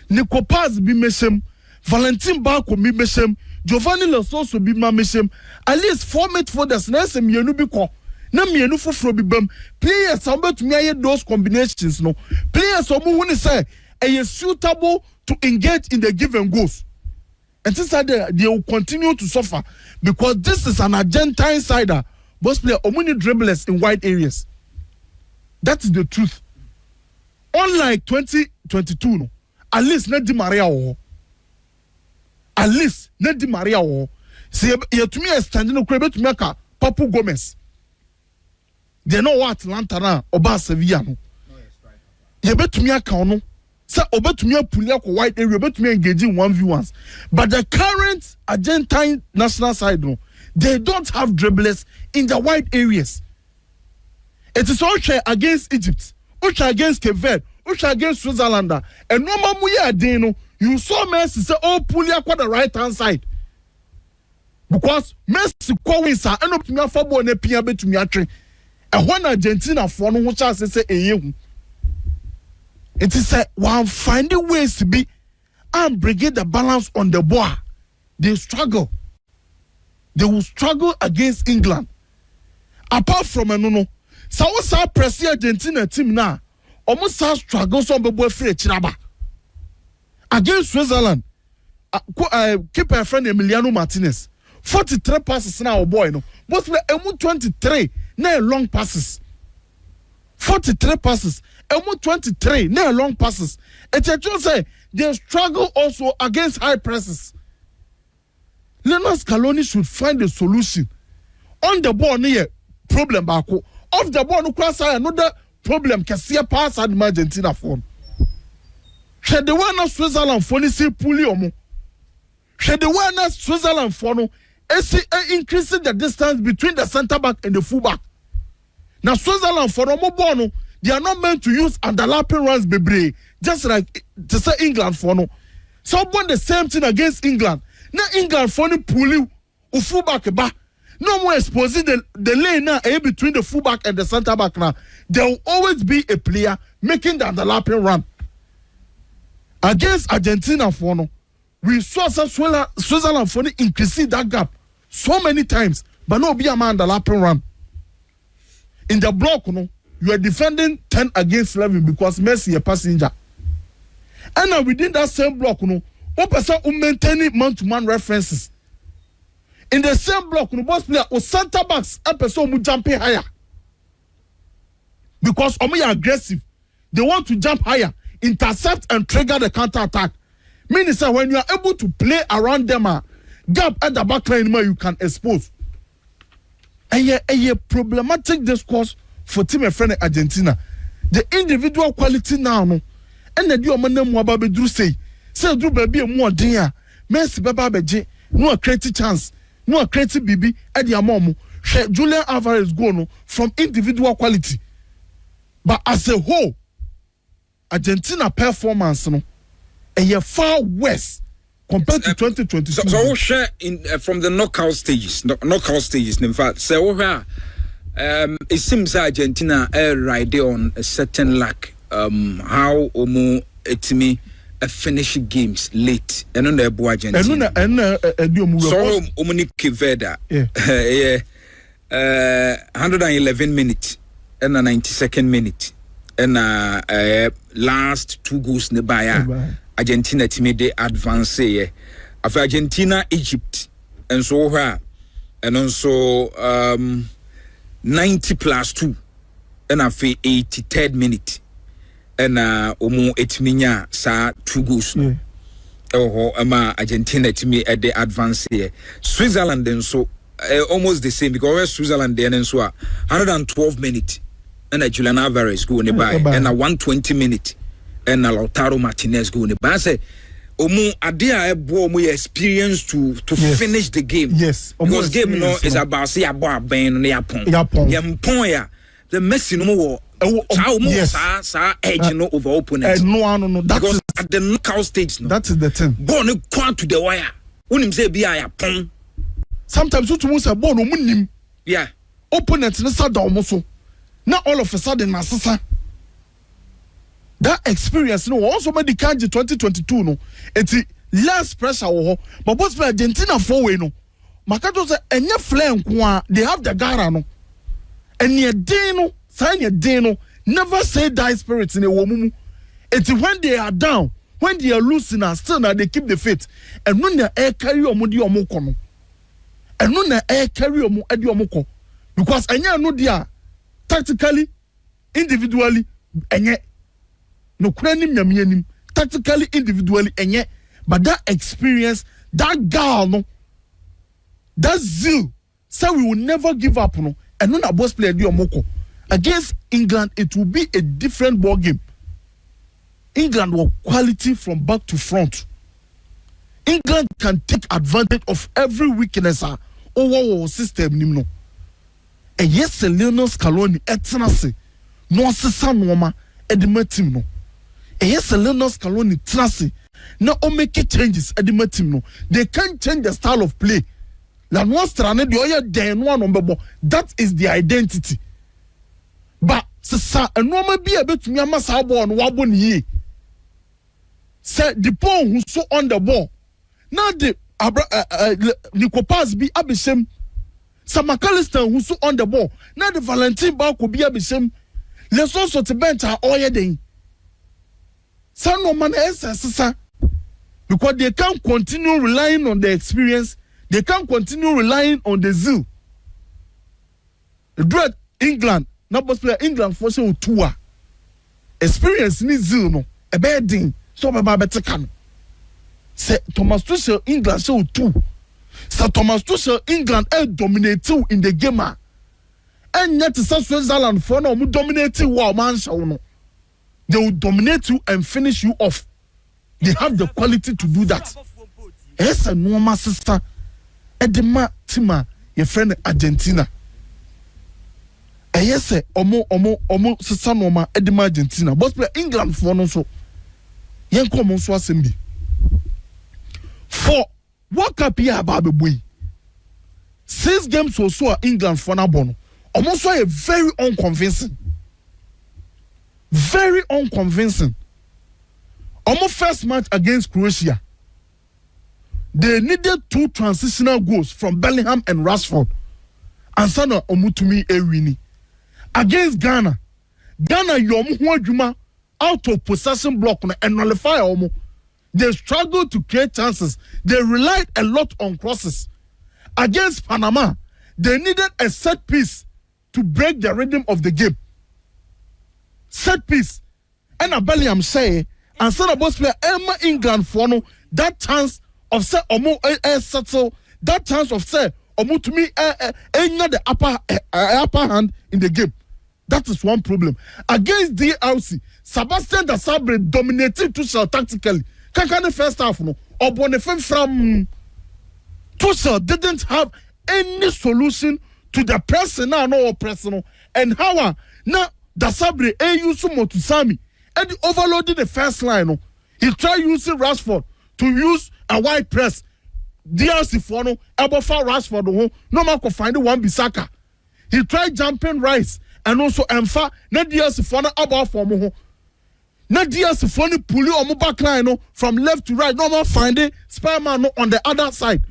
Nico Paz be meshem, Valentin Barco be meshem, Giovanni Lososo be meshem. At least format for the snare sem yenu be ko. Na mienu foforo bi bam. Players about to me those combinations no. Players omo who say are suitable to engage in the give and goes. And since that they will continue to suffer because this is an Argentine sider. Boss player omuni dribblers in wide areas. That is the truth. Unlike 2022, no, at least not Di Maria or at least not Di Maria or say you to me a standing no credit to make a Papu Gomez. They know what Atlanta na Oba Sevilla no. You bet to me a count. Say obe to me a pull up wide area, bet to me engaging 1v1s. But the current Argentine national side, no, they don't have dribblers in the wide areas. It is all share against Egypt, all against Cape Verde, all against Switzerland. And no mamu ya deno, you saw Messi say, oh, pull up the right hand side. Because Messi wins are end up to me a football and a pia bet to me a train. And when Argentina for no which I say a year. It is while finding ways to be and bringing the balance on the board, they struggle. They will struggle against England. Apart from no, so what's our press Argentina team now? Almost our struggles on the boy free Chiraba against Switzerland. Keep our friend Emiliano Martinez 43 passes now, boy. No, but we 23 now long passes. 43 passes, and 23 now long passes. And just say they struggle also against high presses. Lionel Scaloni should find a solution. On the ball near problem bako. Off the ball no cross another problem can see a pass at Argentina phone. Should the one of Switzerland phone see pully omo. Should the one of Switzerland phone increasing the distance between the centre back and the full back. Now Switzerland for no, they are not meant to use underlapping runs bebre, just like to say England for no. So when the same thing against England. Now England for no pull u fullback ba. No more exposing the lane now between the fullback and the centre back now. There will always be a player making the underlapping run. Against Argentina for no, we saw Switzerland for increasing that gap so many times, but no be a man underlapping run. In the block, no, you are defending 10 against 11 because Messi a passenger. And now within that same block, no, one person who maintaining man-to-man references. In the same block, no, boss player or center backs, a person who jumping higher. Because Omo are aggressive. They want to jump higher, intercept and trigger the counter-attack. Meaning that when you are able to play around them, gap at the back line, you can expose. A problematic discourse for team and friend Argentina. The individual quality now, no, and the deal man mo ababedru say do baby more dear. Messi baba beje no create chance. no creative bibi e di amomo Julian Alvarez go no from individual quality but as a whole Argentina performance no a far worse compared to 2022. So we share in from the knockout stages in fact so it seems Argentina ride on a certain lack how omo etimi finish games late and on the Argentina so Omonique Veda 111 minutes and a 92nd minute and last 2 goals nearby Argentina team they advance of Argentina Egypt and so her and also 90 plus 2 and a 83rd minute and omo etiminya sa 2 goals ama Argentina team at the advance Switzerland and so almost the same because Switzerland then so 112 minutes and Julian Alvarez go nearby and a 120 minutes and Lautaro Martinez go nearby. I say omo adia ebo omo experience to finish the game. Yes, because game no is about say abo aben no yapon ya the Messi no more sa edge no over opponent no that is at the knockout stage no that is the thing ball no quant to the wire unim say bia yapon sometimes you to say ball no munim yeah opponent no sa da omo so now all of a sudden masasa that experience no also made the kanji 2022 no it's less pressure but both Argentina forward no makato say enye flame kwa they have the gara no enye dey no say enye dey no never say die spirit in a woman it's when they are down when they are losing and still now they keep the faith and no na air carry omudi omoko no and no na air carry omo edi omoko because enye no dia tactically individually enye no krani nyamyenim tactically individually enye but that experience that girl no that zeal say we will never give up no and no na boss player di omoko against England it will be a different ball game. England will quality from back to front. England can take advantage of every weakness over our system nimno. And yes, Lionel Scaloni etnase no sesa noma edema team no. And yes, Lionel Scaloni trase na o make changes edema team no. They can't change the style of play. La no strane de oya den no nombebo. That is the identity. But sesa enoma bi ebetumi amasa ball no wabo ni. Say the ball who so on the ball. Now the Nico pass be abishem. Sam McAllister who so on the ball. Now the Valentin ball could be abishem. Let's also to bench our oil day. Some no man else because they can't continue relying on the experience. They can't continue relying on the zeal. The dread England, not both player England for say tour. Experience ni zeal no. A bad thing. So baba betekan. Say Thomas Tuchel England show two. Say Thomas Tuchel England dominate in the game. And yet Switzerland for no dominate wow man show no. They will dominate you and finish you off. They have the quality to do that. Yes, a normal sister. Edema Tima, your friend Argentina. Yes, omo sister normal Edema Argentina. But play England for no so. Yen common so assembly. For what up here about the boy? 6 games or so England for na bono. Almost a very unconvincing. Very unconvincing. Almost first match against Croatia. They needed 2 transitional goals from Bellingham and Rashford. And Sana Omutumi Ewini. Against Ghana. Ghana yomu huajuma out of possession block and nullify omo. They struggled to create chances. They relied a lot on crosses. Against Panama, they needed a set piece to break the rhythm of the game. Set piece. And a Bellingham say, and so the boss player Emma England for no that chance of say omo settle that chance of say omo to me the upper hand in the game. That is one problem. Against DRC, Sebastian da Sabre dominated Tuchel tactically. Can the first half no? Or Bonifem from Tuchel didn't have any solution to the person now no personal and how now the Sabre use Motusami and overloaded the first line. No. He tried using Rashford to use a wide press. DRC for no Ebofa Rashford no man could find one Bisaka. He tried jumping Rice and also Emfa na DRC for no about for mo. Na DRC for no pull you on back line no from left to right. No man find it Spiderman no on the other side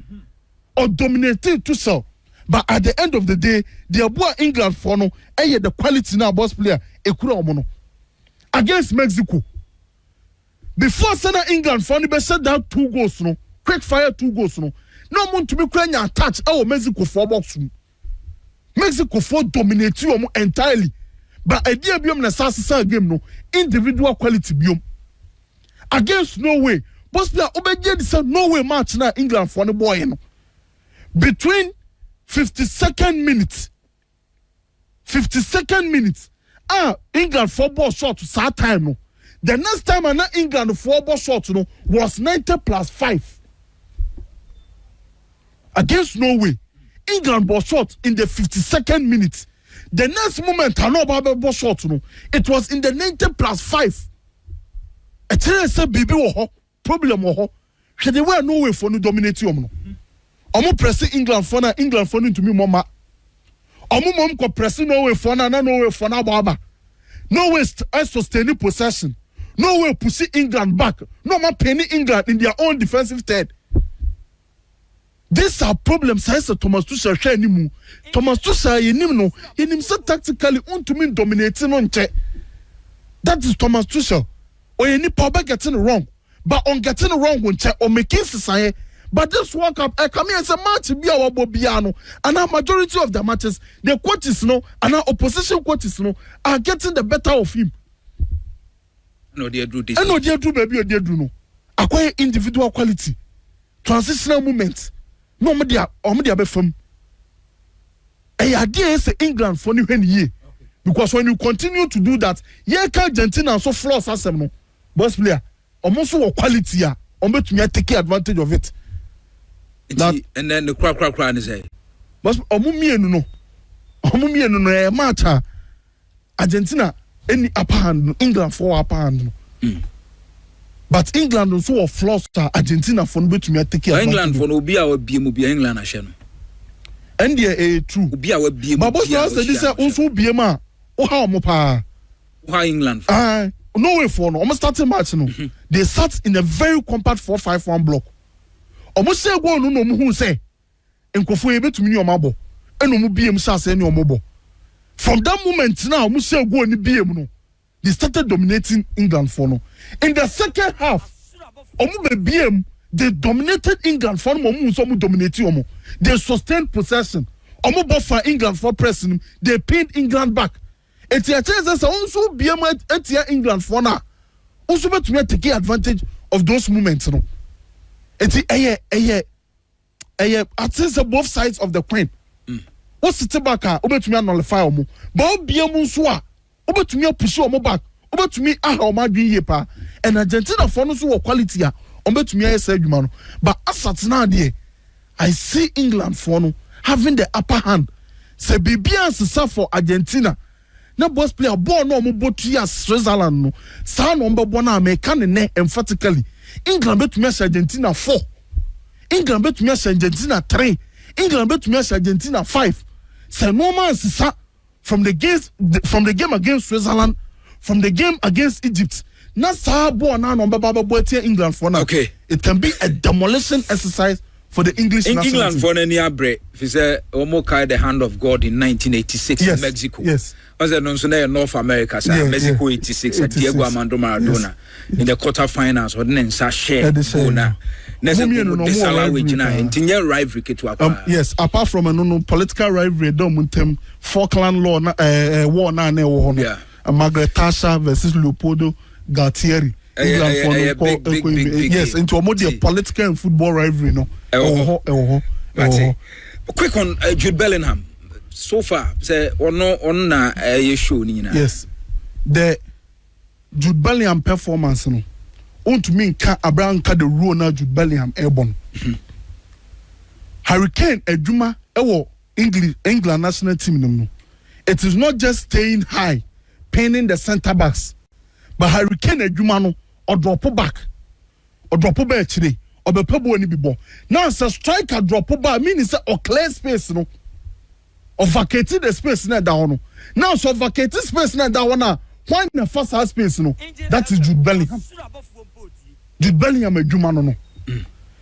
or dominating to sell. But at the end of the day, the boy England for no the quality now boss player ekura against Mexico. Before Senator England for no set down 2 goals no quick fire 2 goals no one to be crying attach Mexico for box. Mexico for dominate you entirely. But idea biom na sasa game no individual quality biom against Norway. Boss player obege this Norway match na England for the boy no between 52nd minute England 4 ball shot to start time no. The next time England 4 ball shot no was 90+5 against Norway. England ball shot in the 52nd minute. The next moment ball shot no it was in the 90+5. I tell you say baby problem they were Norway for no dominate no. Omo press England for to me mama. Omo mom ko press Norway for na baba. Norway sustaining possession. Norway push England back. No man penny England in their own defensive third. These are problems I say Thomas Tuchel share nimu. Thomas Tuchel yenim no yenim so tactically to me dominating on che. That is Thomas Tuchel. Or any power getting wrong. But on getting wrong when che or making society. But this World Cup, I come here as a match be our Bobiano, and our majority of the matches, the coaches and our opposition coaches are getting the better of him. No, they do this. I know they do, baby, they do no. Acquire individual quality, transitional movements. No, media be from. A idea is England for new year, because when you continue to do that, Argentina so flaws as no boss player, almost for quality ya, to me take advantage of it. And then the crack is a but no match Argentina any upper hand England for upper hand. But England also flaws Argentina for me to me take England for no be our BM England asheno. And a true be our BM. But boss this also BM how mo pa England no way for no almost starting match no. They sat in a very compact 4-5-1 block. Almost say go no who say enkofo ebe tumi ni omabo eno mu biem sase ni omobo. From that moment now almost say go ni biem no they started dominating England for no. In the second half omo be biem they dominated England for no mu so mu dominate omo. They sustained possession. Omo ball for England for pressing they pinned England back. Etia chances also biem etia England for na also be to take advantage of those moments no. It's I think both sides of the coin. What's the tobacco? Over to me nullify omo. But be a muswa. Over to me push omo back. Over to me my dream yepa. And Argentina for no so quality ya. Over to me I say man. But as at now there, I see England for no having the upper hand. Se bibian se for Argentina. Na boss player ball no mo botu ya Switzerland no. Sa no mbo na America ne emphatically. England bet me Argentina 4. England bet me Argentina 3. England bet me Argentina 5. Say no man sisa from the game against Switzerland, from the game against Egypt. Na sa bo na no baba boy England for now. Okay. It can be a demolition exercise for the English national England team. for any abre. If you say Omokai the hand of God in 1986 yes, in Mexico. Yes. Was it non North America, sir? Mexico 86, 86. Diego Armando Maradona in the quarterfinals or then share bona. Yes, apart from a political rivalry, Falkland law war na Margaret Thatcher versus Leopoldo Galtieri. Yes, into a more political and football rivalry, no. Quick on Jude Bellingham. So far, say or no on na show ni na. Yes, the Jude Bellingham performance no. On to mean Abraham ka the role na Jude Bellingham airborne. Hurricane Ejuma ewo England national team no. It is not just staying high, pinning the centre backs, but Hurricane Ejuma no or drop back today or be pebo ni bibo. Now as a striker drop back means or clear space no or vacating the space na down no. Now so vacating space na down na why na first half space no. That is Jude Bellingham. Jude Bellingham Ejuma no.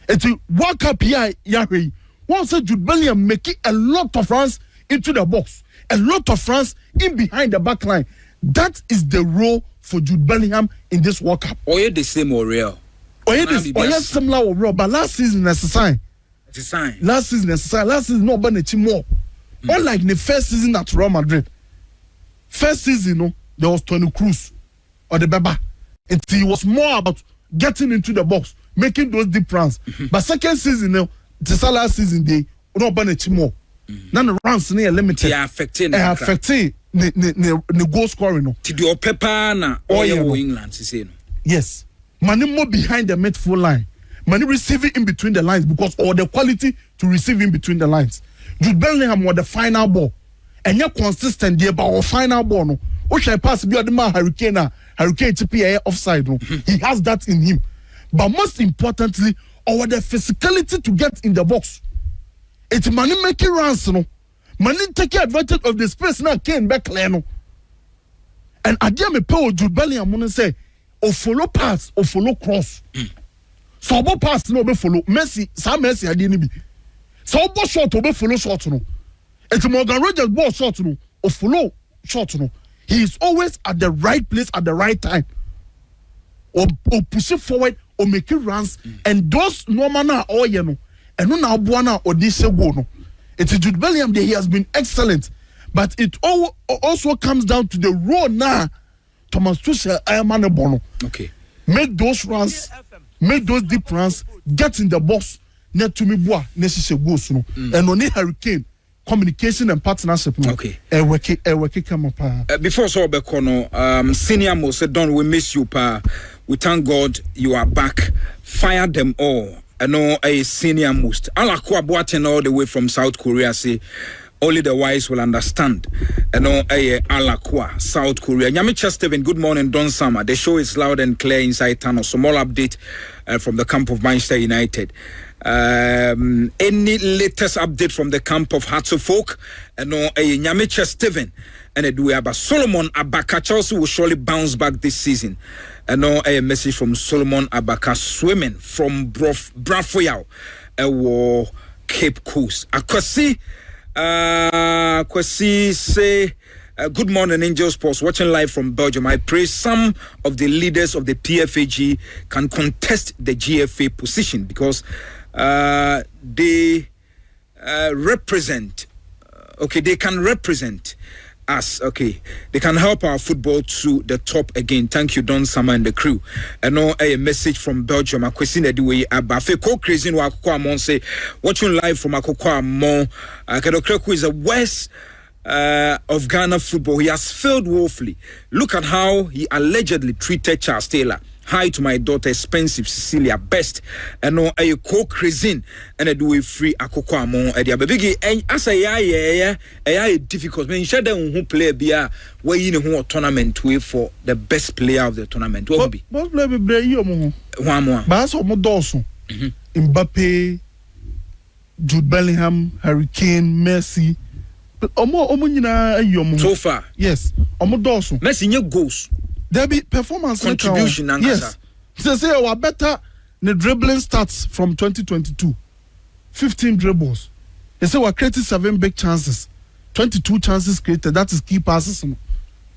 It World Cup here Yahweh. Once Jude Bellingham making a lot of runs into the box, a lot of runs in behind the back line. That is the role for Jude Bellingham in this World Cup. Or you the same or real? Or you similar or real? But last season as a sign. It's a sign. Last season as a sign. Last season no benefit more. Unlike the first season at Real Madrid. First season, no, there was Toni Kroos or the Beba. It was more about getting into the box, making those deep runs. But second season, no. This last season they no benefit more. None of runs near limited. They are affecting. The goal scoring no. To do paper na oil England say no. Yes. Many more behind the midfield line. Many receiving in between the lines because all the quality to receive in between the lines. Jude Bellingham was the final ball. And you're consistent there about our final ball no. Which I pass be the man Hurricane TPA offside no. He has that in him. But most importantly, or the physicality to get in the box. It's money making runs, no. Money taking advantage of the space now came back clear, no. And I dare me pay Jude Bellingham and say, or follow pass or follow cross. So about pass no be follow. Messi, some Messi I didn't be. So about short or be follow short, no. It's Morgan Rogers ball short, no, or follow short, no. He is always at the right place at the right time. Or push it forward or make it runs and those normal na all you know and no now buana or this go no. It's Jude Bellingham there, he has been excellent, but it also comes down to the role now. Thomas Tuchel Ayamane Bono. Okay. Make those runs, make those deep runs, get in the box, net to me bois, necessary goals no. And only Hurricane communication and partnership no. Okay. Work come up. Before so Bekono, senior Mo said, "Don, we miss you, pa. We thank God you are back. Fire them all." I know a senior most. Alakwa Boateng all the way from South Korea say, only the wise will understand. I know a Alakwa, South Korea. Nyamicha Steven, good morning, Don Summer. The show is loud and clear inside Tano. Small update from the camp of Manchester United. Any latest update from the camp of Hearts of Oak? I know a Nyamicha Steven. And it we have Solomon Abaka. Chelsea will surely bounce back this season. And now a message from Solomon Abaka swimming from Brafoyao, Cape Coast. Akwasi say, good morning, Angel Sports, watching live from Belgium. I pray some of the leaders of the PFAG can contest the GFA position because they represent, they can represent us, they can help our football to the top again. Thank you, Don Sama and the crew. And now a message from Belgium. A question that way Abafe co crazy no Akoko Amon say watching live from Akoko Amon. Kedokreku is the worst of Ghana football. He has failed woefully. Look at how he allegedly treated Charles Taylor. Hi to my daughter, expensive Cecilia Best, and no a co-crazy and a do free Akoko Amon at the baby. And as a difficult man, share them who play beer where you know tournament way for the best player of the tournament. What will be? What play be you mo? One more. But so mo Dawson, Mbappe, Jude Bellingham, Hurricane, Messi. Omo nyina ayomo. So far, yes. Omo Dawson. Messi nye goals. There be performance contribution. Yes. Say our better the dribbling stats from 2022. 15 dribbles. They say we're creating 7 big chances. 22 chances created. That is key passes. And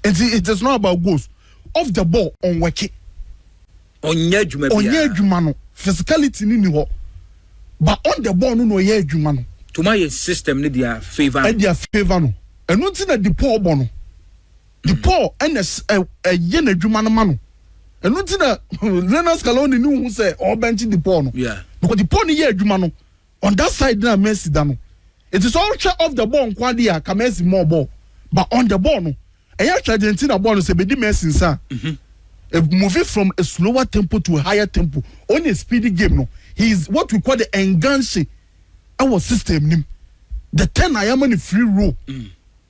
it is not about goals. Off the ball on weki. Onye jumano. Physicality ni ho. But on the ball no ye jumano. To my system ni dia favor. And their favor no. And not in the poor bono. The poor and a yen adwuma no ma no eno ti na Leonard Scaloni ni hu say o bench the poor no because the poor ni ye adwuma no on that side na Messi da no it is all share off the ball kwa dia ka Messi more ball but on the ball no e ya Argentina ball no say be di Messi nsa moving from a slower tempo to a higher tempo on a speedy game no he is what we call the enganche our system nim. The 10 I am in a free roll.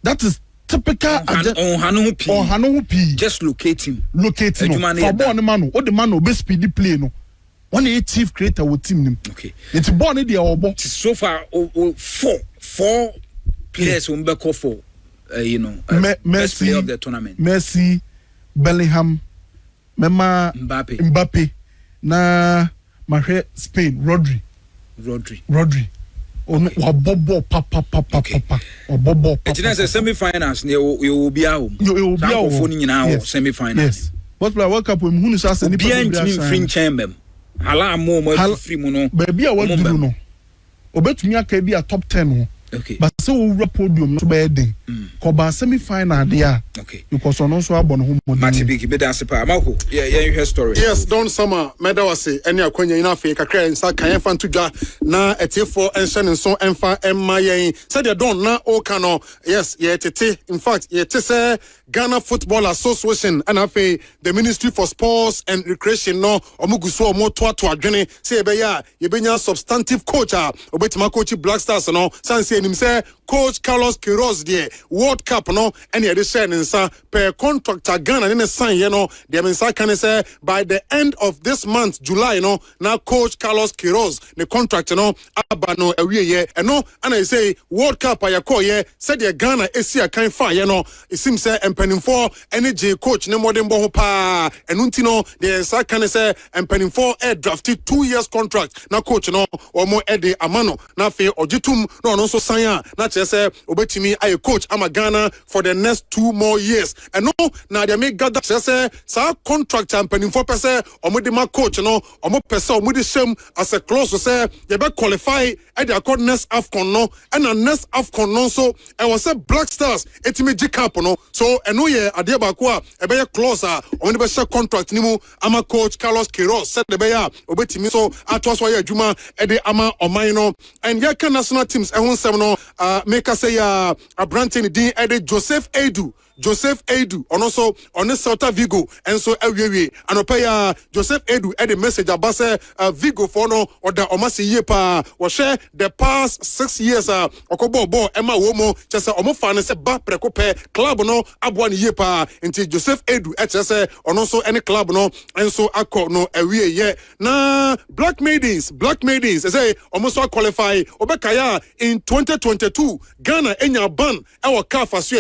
That is typical just locate him. Locate him. For born man, or the man be speedy play no. One a chief creator with team nim. Okay. It's born in the obo. So far, four players will be called for, best player of the tournament. Messi, Bellingham, Mema Mbappe, na Mahe Spain, Rodri. Bobo papa. It's not a semi-finals. You will be out. You will be out. Semi-finals. Yes. What play World Cup with who is asking? Be free chamber. Hala more free mono. Baby, I want to know. Obet me can be a top 10. Okay. But so we podium to bedding. Koba semi-final there. Okay. Because on also about home. Matty Big, be dance pa. Marco, yeah, you hear story. Yes, Don Summer, Medawase, any akonya ina fe kakra nsa kan fan tudwa na etifo enhye ne so emfa emma yen. Said you don't na o kano. Yes, yeah tete. In fact, yeah tese Ghana Football Association and afi the Ministry for Sports and Recreation no omuguso omo to adwene say be ya ye benya substantive coach obetima coach Black Stars no san say nim say Coach Carlos Queiroz there World Cup no and ye dey share nsa per contractor Ghana ne sign ye no dem nsa kan say by the end of this month July no now Coach Carlos Queiroz the contract no aba no awie ye no and I say World Cup ayakọ ye said the Ghana esi akan fa ye no it seems say empanimfo energy coach ne modern bo pa enunti no the nsa kan say empanimfo drafted 2 years contract na coach no omo ede amano na fe ogitum no so sign na say obetimi aye coach ama Ghana for the next 2 more years and no na they make gather say sa contract empanimfo pese omo de ma coach no omo pese omo de shame as a clause say they be qualify at the accord next AFCON no and the next AFCON no so I was say Black Stars etimi G Cup no so eno ye ade ba ko a be clause omo de be share contract ni mu ama coach Carlos Queiroz said the be ya obetimi so atwaso ya adwuma e de ama oman no and ya can national teams ehun sem no make us say a Brantin din e de Joseph Edu and also on the Celta Vigo and so every and pay Joseph Edu at the message about Vigo for no or the omasi yepa or share the past 6 years okobo Emma Womo just omo fan se ba prekope club no abwan yepa until Joseph Edu at on also any club no and so akọ no every year na black maidens say almost qualify obekaya in 2022 Ghana enya ban our CAF as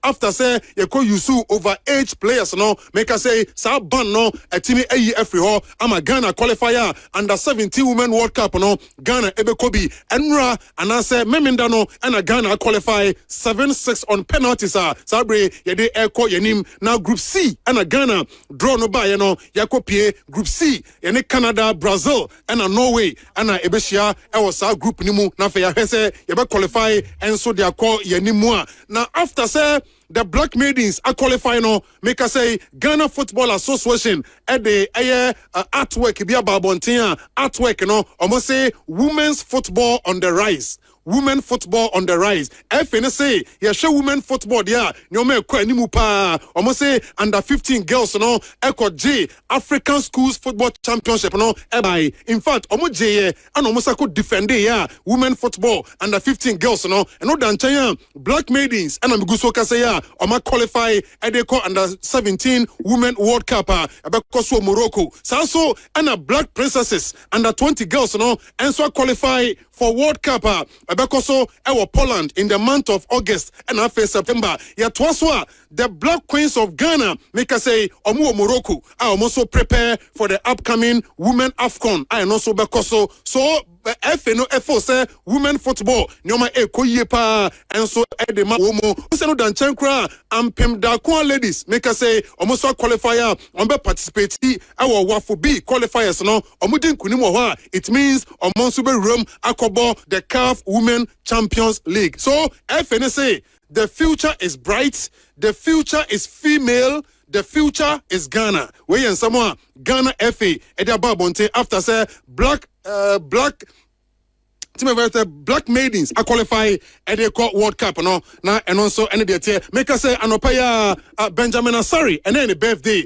after say you call you over age players no make us say sa ban no a team every ho ama Ghana qualifier under 17 women World Cup no Ghana ebe kobi enra and I say memenda no and a Ghana qualify 7-6 on penalties sabre ye de eko yenim now group C and a Ghana draw no by no yakopie group C ye Canada Brazil and a Norway and a ebeshia e was our group nimu na fe ya say ye be qualify and so they call yenimu now after say the black maidens are qualifying no make us say Ghana Football Association at the artwork be about artwork no almost say women's football on the rise. Women football on the rise. FNSA, yeah, show women football, yeah. Nyome kwa ni mupa. Almost say under 15 girls, no. Eko J African Schools Football Championship, no. Ebai. In fact, almost J, and almost I could defend it, yeah. Women football under 15 girls, no. And no danchaya black maidens. And I'm gusoka say yeah. Oma qualify. Edeko under 17 Women World Cup. Abekoswo Morocco. So and a black princesses under 20 girls, no. And so qualify for World Cup. Abekoso ewo Poland in the month of August and after September. Yet waswa the Black Queens of Ghana make us say omu Morocco. I also prepare for the upcoming Women AFCON. I also bekoso so FNO say women football nyoma ekoye pa and so edema womo say no dan chankra ampem da ko ladies make us say almost qualifier on be participate our wafo B qualifiers no omudin kunim ho it means omonso be room akobo the CAF Women Champions League. So FNO say the future is bright, the future is female, the future is Ghana. We in someone Ghana FA Edia Babonte after say black team of black maidens a qualify at the World Cup no na and also any day make us say anopaya Benjamin Asari and then the birthday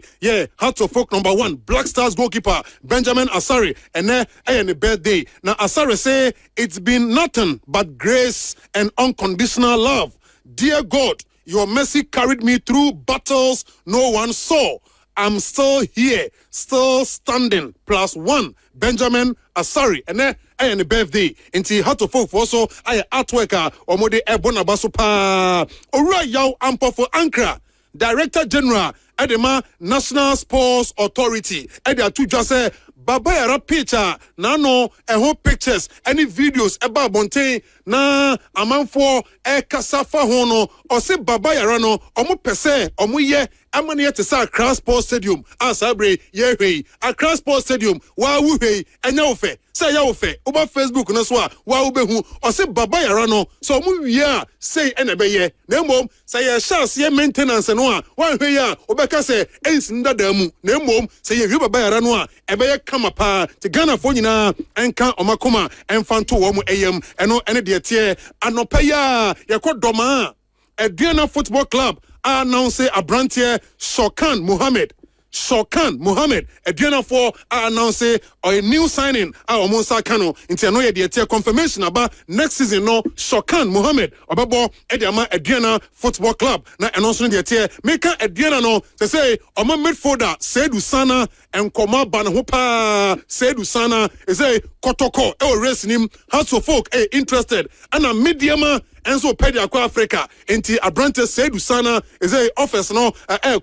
Hearts of Folk number 1 Black Stars goalkeeper Benjamin Asari and then the birthday now Asari say it's been nothing but grace and unconditional love. Dear God, your mercy carried me through battles no one saw. I'm still here, still standing. +1 Benjamin Asari and then the birthday into Heart of Folk also I artwork or mode ebona baso pa ora yaw ampo for Ankara Director General Edema National Sports Authority Edia to just say Baba yara picture na no whole pictures any videos about Bonte na amanfo kasafa ho no o se Baba yara no omo pese omo ye amane te sa Accra Sports Stadium asabre ye hwei Accra Sports Stadium wa wu hwei enya ofe say ya ofe over Facebook no so a wa wo behu o se Baba yara no so omo wie a say enebe ye na mom say ye chance ye maintenance no a wa hwei a obeka say ensinda da mu na mom say ye hwe Baba yara no a ebe ye kama pa te Ghana fo nyina enka omakoma enfanto wo mu eyam eno ene de tie anopa ya ye kodoma Gyan Football Club announce a brand here Shokan Mohammed Gyan for announce a new signing Monsa Kano into no ye confirmation about next season no Shokan Mohammed obabo ediama Gyan Football Club na announcing the tie make Gyan no to say omo midfielder Seydou Sana and Koma ban hopa Seydou Sana is a kotoko e race nim Hearts of Folk interested and a mediama and so pedi akwa Africa enti abrante Seydou Sana is a office no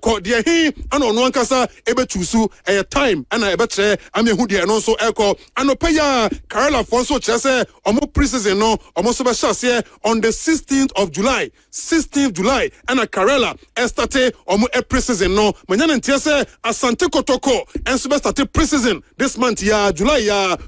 call dia he ano no ankasa ebe chusu time and ebe tre amehu dia no so call anopeya Karela Fonso chese omo preseason no omo so be shase on the 16th of July and a Karela starte omo preseason no manyana ntiese Asante Kotoko and so be starte preseason this month July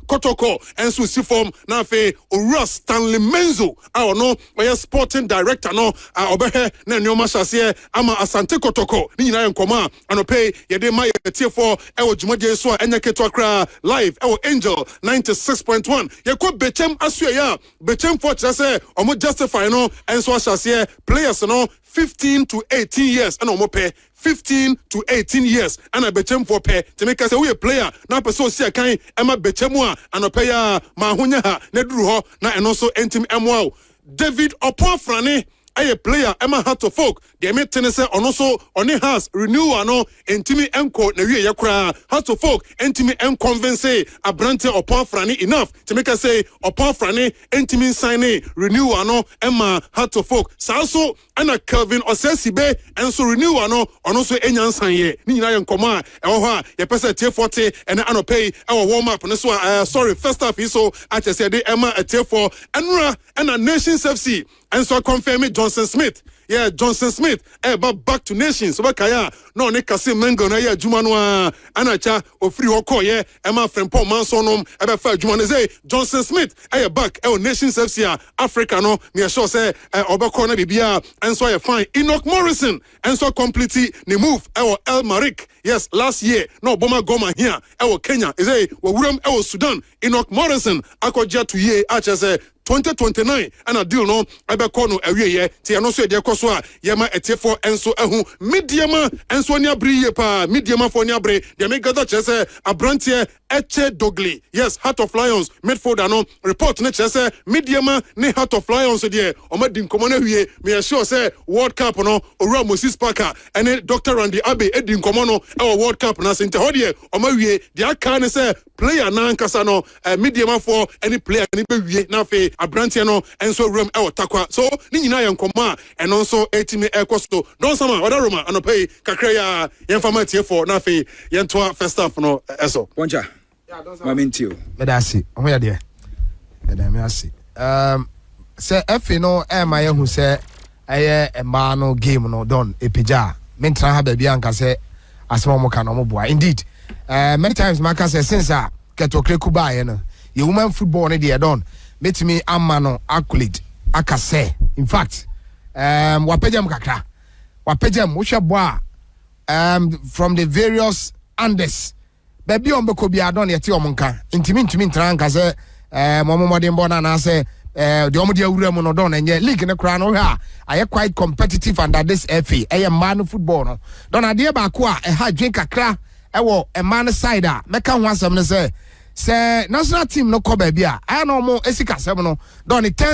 Kotoko and so si form na fe Ura Stanley Menzo no sporting director no obehe na nyoma shase ama Asante Kotoko ni nyina nkoma anope yede ma yetie for ewo jumode so enya keto akra live ewo Angel 96.1 yekọ bechem asua ya bechem for chase omo justify no enso shase players no 15 to 18 years and omo pay 15 to 18 years and I bechem for pay to make us say we a player na person see kan ema bechem a anope ya ma honya ha na duru ho na eno so entim emwa David Oponfrane a player Emma Heart of Folk the meeting say ono so oni has renewal no entimi enko na wie yakra Heart of Folk entimi enconvince abrante Oponfrane enough to make us say Oponfrane entimi sign renewal no Emma Heart of Folk so ana Kelvin Osesibe enso renewal no ono so enyansan ye ni nyina yenkoma ewo ho a ye pese T40 and anopay ewo warm up no so sorry first half so at say dey Emma T4 enra and a Nations FC and so confirm Johnson Smith Johnson Smith back to Nations so bakaya no ne Kasim Mengo na ya juma no anacha ofiri hoko ye ema Frempong Mansonom ebe fa juma ne say Johnson Smith back Nations FC Africa no me sure say obekọ na bibia and so fine Enoch Morrison and so completely the move El Marik last year no Boma Goma here Kenya is a wuram Sudan Enoch Morrison akoja to ye say 2029 and a deal no ebe kono ewie ye ti no so de koso a yema etefo enso ehu mediama enso nya briye pa mediama for nya bre de me gather chese abrantie Eche Dogli Heart of Lions midfielder no report ne chese mediama ne Heart of Lions de o ma din komo na wie me sure say World Cup no Owura Moses Parker and Dr. Randy Abe edin komo no e World Cup na sente ho de o ma wie de aka ne say player na nkasa no mediama for any player ni be wie na fe abrantie no enso room takwa so ni nyina yenkoma eno so etimi ekosto don sama oda roma anopay kakra ya yemfama tie4 na fe yentoa first half no eso poncha mamentio medasi omo ya de me asi se efe no ma ye hu se eye ema no game no don epija mentra ha ba bia nka se asema mo ka no mo boa indeed many times maka se since ketokre kuba ye no ye woman football ne de don metimi amano accolade akase in fact wapejam kakra wapejam wohwebo from the various Andes baby on beko bia don yeti omonka intimi ntimi ntran ka se mo modern born na say the omo dia wura mu no don enye league ne kra no ha aye quite competitive under this FA man football no don ade ba ko a ha dwen kakra wo man side a meka ho asem ne say national team no ko ba bia I no mo esika asem no don